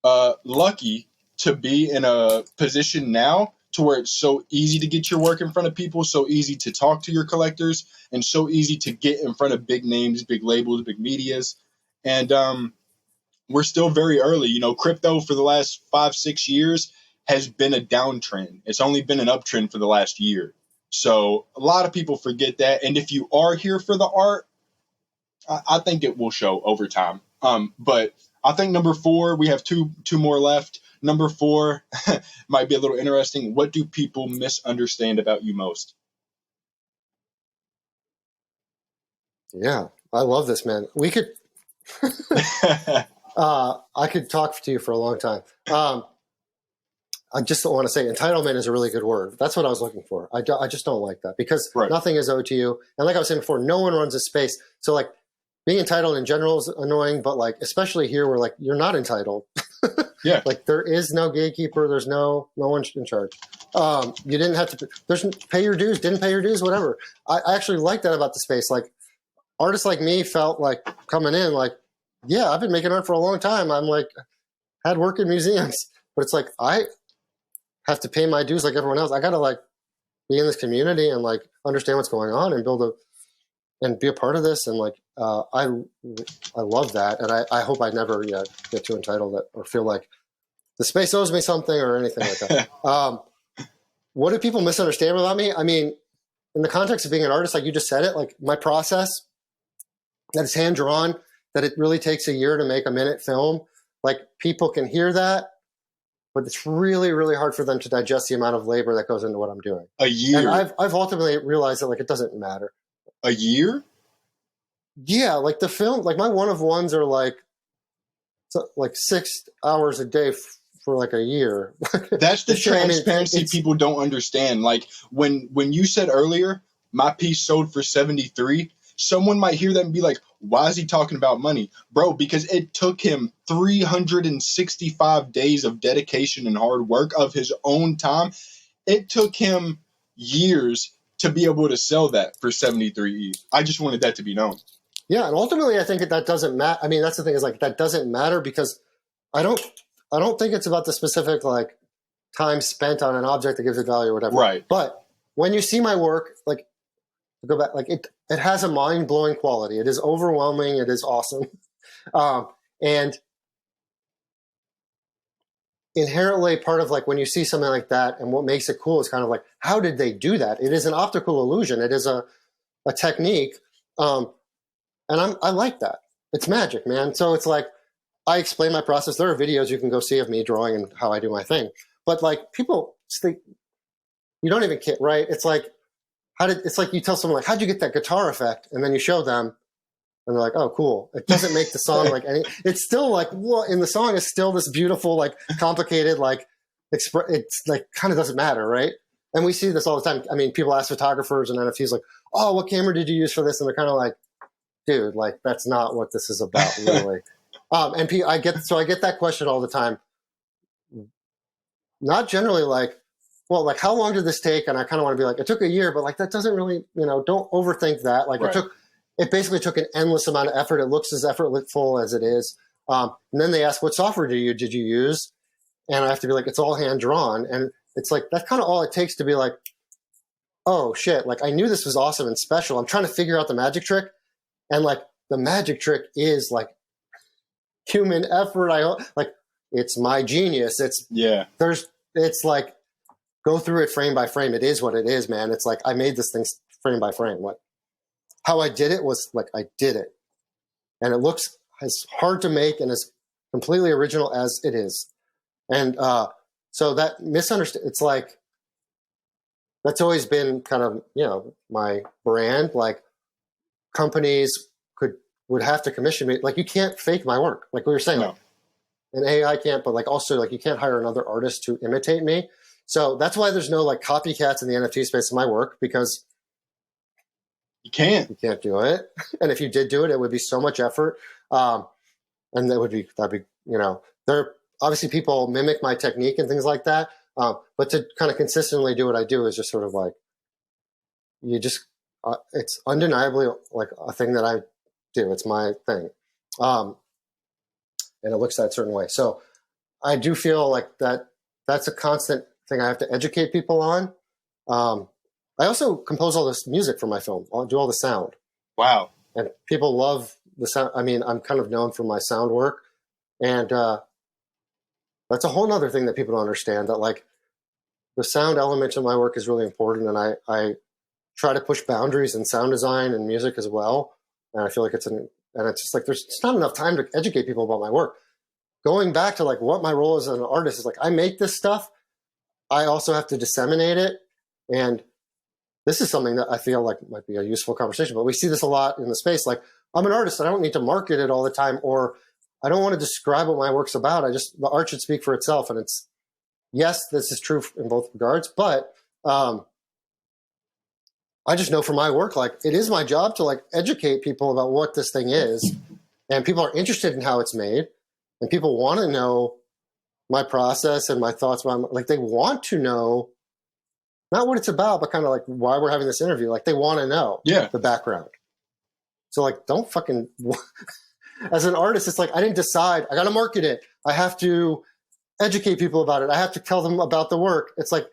A: lucky to be in a position now to where it's so easy to get your work in front of people, so easy to talk to your collectors, and so easy to get in front of big names, big labels, big medias. And we're still very early. Crypto for the last 5-6 years has been a downtrend. It's only been an uptrend for the last year. So a lot of people forget that. And if you are here for the art, I think it will show over time. But I think number 4, we have two more left. Number 4 might be a little interesting. What do people misunderstand about you most?
B: Yeah, I love this, man. We could, I could talk to you for a long time. I just don't want to say entitlement is a really good word. That's what I was looking for. I just don't like that because nothing is owed to you. And like I was saying before, no one runs a space. So like being entitled in general is annoying, but like, especially here where like, you're not entitled.
A: Yeah.
B: Like there is no gatekeeper. There's no one in charge. You didn't have to, pay your dues, didn't pay your dues, whatever. I actually like that about the space. Like artists like me felt like coming in, like, yeah, I've been making art for a long time. I'm like, had work in museums, but it's like, I have to pay my dues like everyone else. I got to like be in this community and like understand what's going on and and be a part of this. And like, I love that. And I hope I never get too entitled or feel like the space owes me something or anything like that. What do people misunderstand about me? I mean, in the context of being an artist, like you just said it, like my process that is hand drawn, that it really takes a year to make a minute film. Like people can hear that, but it's really, really hard for them to digest the amount of labor that goes into what I'm doing.
A: A year.
B: And I've ultimately realized that like it doesn't matter.
A: A year?
B: Yeah, like the film, like my one of ones are like 6 hours a day for like a year.
A: That's the transparency people don't understand. Like when you said earlier, my piece sold for 73, someone might hear that and be like, why is he talking about money? Bro, because it took him 365 days of dedication and hard work of his own time. It took him years to be able to sell that for 73. I just wanted that to be known.
B: Yeah, and ultimately I think that doesn't matter. I mean, that's the thing is like that doesn't matter because I don't think it's about the specific like time spent on an object that gives it value or whatever.
A: Right.
B: But when you see my work, like go back, like it has a mind-blowing quality. It is overwhelming. It is awesome. And inherently part of like when you see something like that and what makes it cool is kind of like, how did they do that? It is an optical illusion. It is a technique. And I like that. It's magic, man. So it's like, I explain my process. There are videos you can go see of me drawing and how I do my thing. But like people think, you don't even care, right? It's like, it's like you tell someone like, how'd you get that guitar effect? And then you show them and they're like, oh, cool. It doesn't make the song like any, it's still like, well, in the song is still this beautiful, like complicated, like it's like kind of doesn't matter. Right. And we see this all the time. I mean, people ask photographers and NFTs like, oh, what camera did you use for this? And they're kind of like, dude, like that's not what this is about, really. And I get that question all the time. Not generally like, well, like how long did this take? And I kind of want to be like, it took a year, but like that doesn't really, don't overthink that. Like right. It basically took an endless amount of effort. It looks as effortful as it is. And then they ask, what software did you use? And I have to be like, it's all hand drawn. And it's like, that's kind of all it takes to be like, oh shit, like I knew this was awesome and special. I'm trying to figure out the magic trick. And like the magic trick is like human effort. It's my genius. It's like, go through it frame by frame. It is what it is, man. It's like, I made this thing frame by frame. Like how I did it was like, I did it. And it looks as hard to make and as completely original as it is. And so that it's like, that's always been kind of, my brand. Like companies would have to commission me. Like you can't fake my work. Like we were saying, like an AI can't, but like also like you can't hire another artist to imitate me. So that's why there's no like copycats in the NFT space of my work, because you can't do it. And if you did do it, it would be so much effort. And that'd be, there obviously people mimic my technique and things like that. But to kind of consistently do what I do is just sort of like, it's undeniably like a thing that I do. It's my thing. And it looks that certain way. So I do feel like that's a constant thing I have to educate people on. I also compose all this music for my film. I'll do all the sound.
A: Wow.
B: And people love the sound. I mean, I'm kind of known for my sound work. And that's a whole nother thing that people don't understand, that like the sound element of my work is really important. And I try to push boundaries in sound design and music as well. And I feel like it's just like, there's just not enough time to educate people about my work. Going back to like what my role as an artist is, like I make this stuff. I also have to disseminate it. And this is something that I feel like might be a useful conversation, but we see this a lot in the space. Like I'm an artist. I don't need to market it all the time, or I don't want to describe what my work's about. The art should speak for itself. And yes, this is true in both regards, but I just know for my work, like it is my job to like educate people about what this thing is, and people are interested in how it's made, and people want to know my process and my thoughts about, like, they want to know not what it's about, but kind of like why we're having this interview. Like they want to know the background. So like, don't fucking, as an artist, it's like, I didn't decide, I got to market it. I have to educate people about it. I have to tell them about the work. It's like,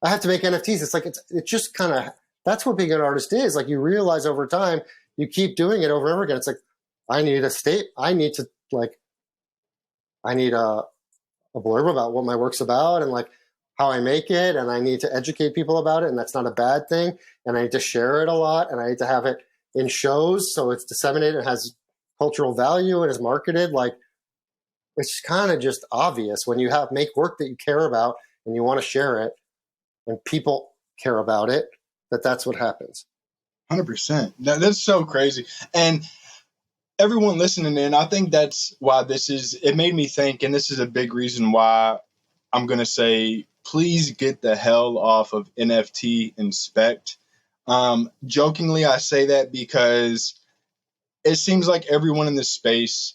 B: I have to make NFTs. It's like, it's just kind of, that's what being an artist is. Like you realize over time, you keep doing it over and over again. It's like, I need a blurb about what my work's about and like how I make it. And I need to educate people about it. And that's not a bad thing. And I need to share it a lot. And I need to have it in shows. So it's disseminated, it has cultural value and is marketed. Like it's kind of just obvious when you make work that you care about and you want to share it and people care about it, that's what happens.
A: 100%. That's so crazy. And everyone listening in, I think that's why it made me think, and this is a big reason why I'm going to say, please get the hell off of NFT Inspect. Jokingly, I say that because it seems like everyone in this space,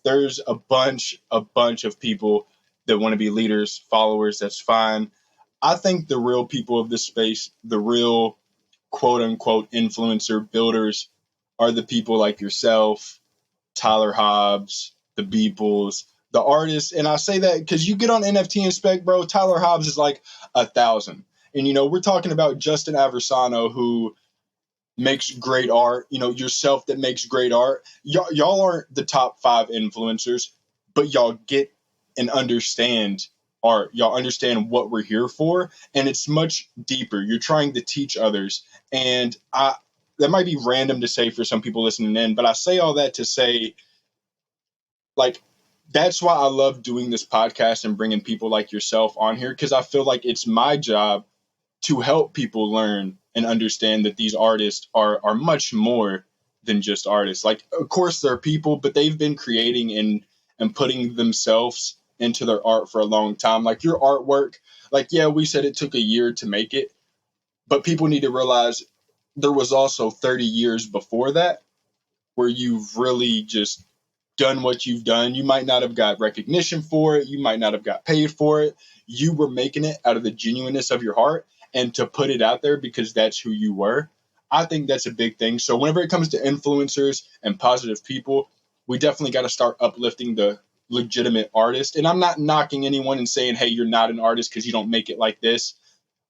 A: there's a bunch of people that want to be leaders, followers. That's fine. I think the real people of this space, the real quote unquote influencer builders, are the people like yourself, Tyler Hobbs, the Beeples, the artists. And I say that because you get on NFT Inspect, bro, Tyler Hobbs is like 1,000. And, we're talking about Justin Aversano, who makes great art, yourself that makes great art. Y'all aren't the top 5 influencers, but y'all get and understand art. Y'all understand what we're here for. And it's much deeper. You're trying to teach others. And that might be random to say for some people listening in, but I say all that to say, like, that's why I love doing this podcast and bringing people like yourself on here, because I feel like it's my job to help people learn and understand that these artists are much more than just artists. Like, of course, they're people, but they've been creating and putting themselves into their art for a long time. Like your artwork, like, yeah, we said it took a year to make it, but people need to realize there was also 30 years before that where you've really just done what you've done. You might not have got recognition for it. You might not have got paid for it. You were making it out of the genuineness of your heart, and to put it out there because that's who you were. I think that's a big thing. So whenever it comes to influencers and positive people, we definitely got to start uplifting the legitimate artist. And I'm not knocking anyone and saying, hey, you're not an artist because you don't make it like this.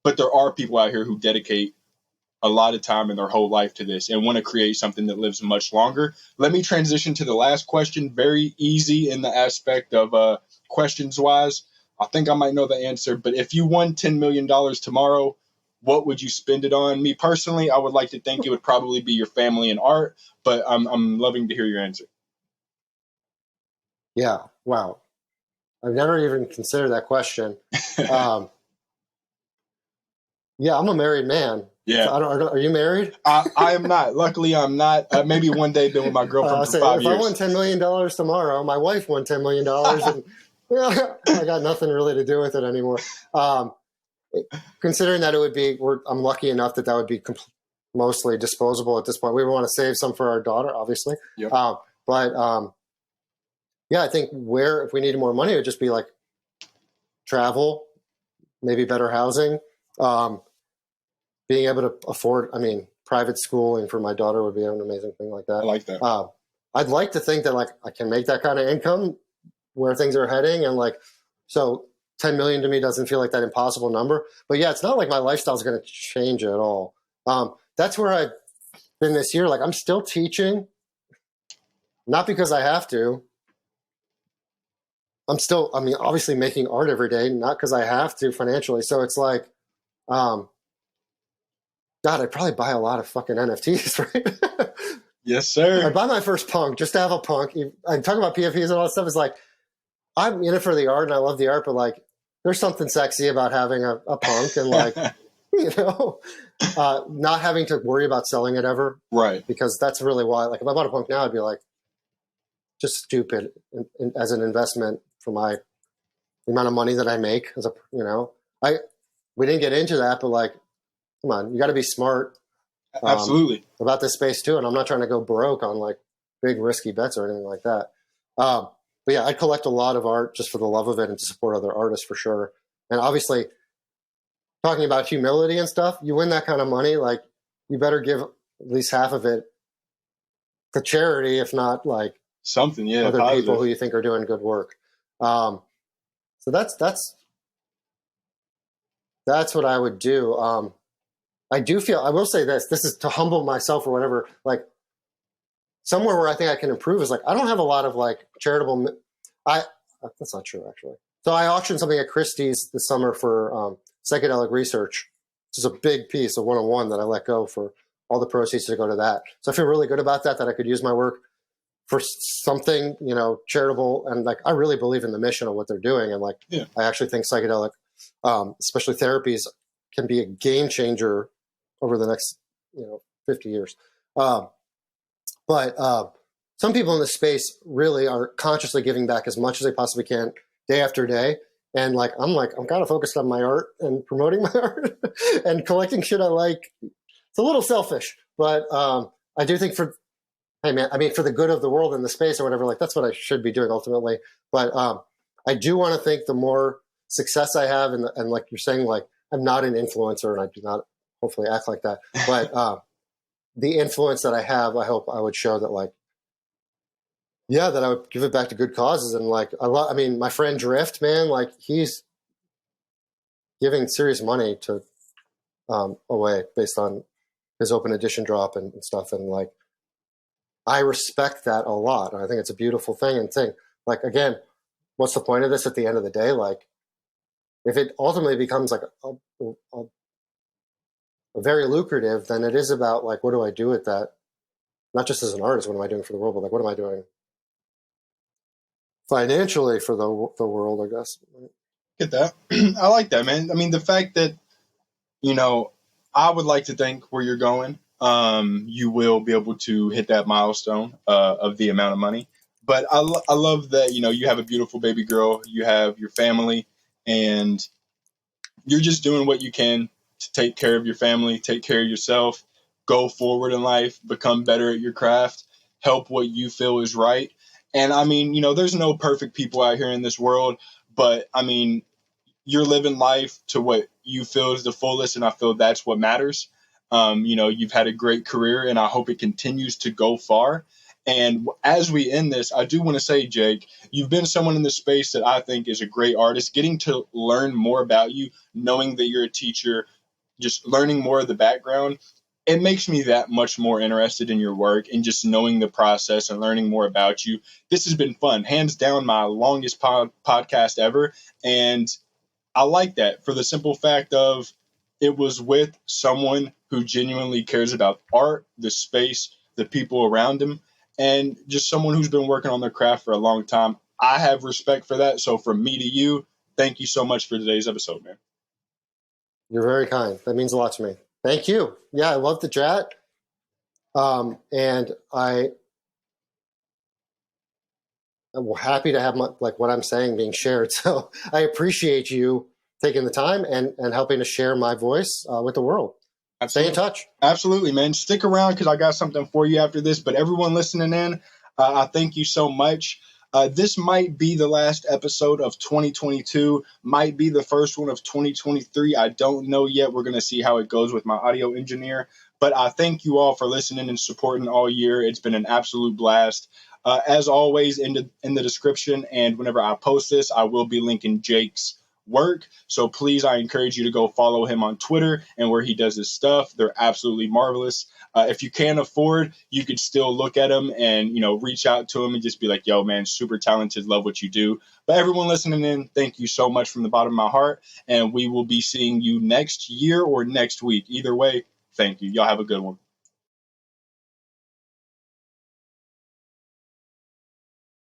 A: But there are people out here who dedicate a lot of time in their whole life to this and want to create something that lives much longer. Let me transition to the last question. Very easy in the aspect of questions wise. I think I might know the answer, but if you won $10 million tomorrow, what would you spend it on? Me personally, I would like to think it would probably be your family and art, but I'm loving to hear your answer.
B: Yeah. Wow. I've never even considered that question. Yeah, I'm a married man.
A: Yeah.
B: So are you married?
A: I am not. Luckily, I'm not. Maybe one day been with my girlfriend for 5 years.
B: If I won $10 million tomorrow, my wife won $10 million, and I got nothing really to do with it anymore. Considering that it would be, I'm lucky enough that would be mostly disposable at this point. We want to save some for our daughter, obviously.
A: Yep.
B: Yeah, I think if we needed more money, it would just be like travel, maybe better housing. Being able to afford, private schooling for my daughter would be an amazing thing like that.
A: I like that.
B: I'd like to think that like I can make that kind of income where things are heading. And like, so 10 million to me doesn't feel like that impossible number, but yeah, it's not like my lifestyle is going to change at all. That's where I've been this year. Like I'm still teaching, not because I have to. I'm still, obviously making art every day, not because I have to financially. So it's like, God, I'd probably buy a lot of fucking NFTs, right?
A: Yes, sir.
B: I'd buy my first punk just to have a punk. I'm talking about PFPs and all that stuff. It's like, I'm in it for the art and I love the art, but like, there's something sexy about having a punk and like, not having to worry about selling it ever.
A: Right.
B: Because that's really why, like, if I bought a punk now, I'd be like, just stupid as an investment for my the amount of money that I make as a, we didn't get into that, but like, come on, you got to be smart
A: Absolutely.
B: about this space too. And I'm not trying to go broke on like big risky bets or anything like that. But yeah, I collect a lot of art just for the love of it and to support other artists for sure. And obviously, talking about humility and stuff, you win that kind of money, like you better give at least half of it to charity, if not like
A: something,
B: other
A: positive
B: people who you think are doing good work. So that's what I would do. I do feel, I will say this is to humble myself or whatever, like somewhere where I think I can improve is like, I don't have a lot of like charitable, that's not true actually. So I auctioned something at Christie's this summer for psychedelic research. This is a big piece of 101 that I let go for all the proceeds to go to that. So I feel really good about that I could use my work for something, charitable. And like, I really believe in the mission of what they're doing. And like, I actually think psychedelic, especially therapies, can be a game changer over the next, 50 years. But some people in this space really are consciously giving back as much as they possibly can day after day. And I'm kind of focused on my art and promoting my art and collecting shit I like. It's a little selfish, but I do think for the good of the world and the space or whatever, like that's what I should be doing ultimately. But I do want to think the more success I have, and like you're saying, like I'm not an influencer and I do not hopefully act like that, but the influence that I have, I hope I would show that like, that I would give it back to good causes. And like, my friend Drift, man, like he's giving serious money to away based on his open edition drop and stuff. And like, I respect that a lot. And I think it's a beautiful thing. Like, again, what's the point of this at the end of the day? Like, if it ultimately becomes like a very lucrative, then it is about like, what do I do with that? Not just as an artist, what am I doing for the world, but like, what am I doing financially for the world, I guess.
A: Get that. I like that, man. I mean, the fact that, I would like to think where you're going, you will be able to hit that milestone of the amount of money. But I love that, you have a beautiful baby girl, you have your family, and you're just doing what you can to take care of your family, take care of yourself, go forward in life, become better at your craft, help what you feel is right. And I mean, there's no perfect people out here in this world, but I mean, you're living life to what you feel is the fullest, and I feel that's what matters. You've had a great career, and I hope it continues to go far. And as we end this, I do want to say, Jake, you've been someone in this space that I think is a great artist. Getting to learn more about you, knowing that you're a teacher, just learning more of the background, it makes me that much more interested in your work and just knowing the process and learning more about you. This has been fun. Hands down, my longest podcast ever. And I like that for the simple fact of it was with someone who genuinely cares about art, the space, the people around him, and just someone who's been working on their craft for a long time. I have respect for that. So from me to you, thank you so much for today's episode, man.
B: You're very kind. That means a lot to me. Thank you. Yeah, I love the chat. And I'm happy to have what I'm saying being shared. So I appreciate you taking the time and helping to share my voice with the world.
A: Absolutely.
B: Stay in touch.
A: Absolutely, man. Stick around because I got something for you after this. But everyone listening in, I thank you so much. This might be the last episode of 2022, might be the first one of 2023. I don't know yet. We're going to see how it goes with my audio engineer. But I thank you all for listening and supporting all year. It's been an absolute blast. As always, in the description and whenever I post this, I will be linking Jake's work. So please, I encourage you to go follow him on Twitter and where he does his stuff. They're absolutely marvelous. If you can't afford, you could still look at him and, reach out to him and just be like, yo, man, super talented. Love what you do. But everyone listening in, thank you so much from the bottom of my heart. And we will be seeing you next year or next week. Either way, thank you. Y'all have a good one.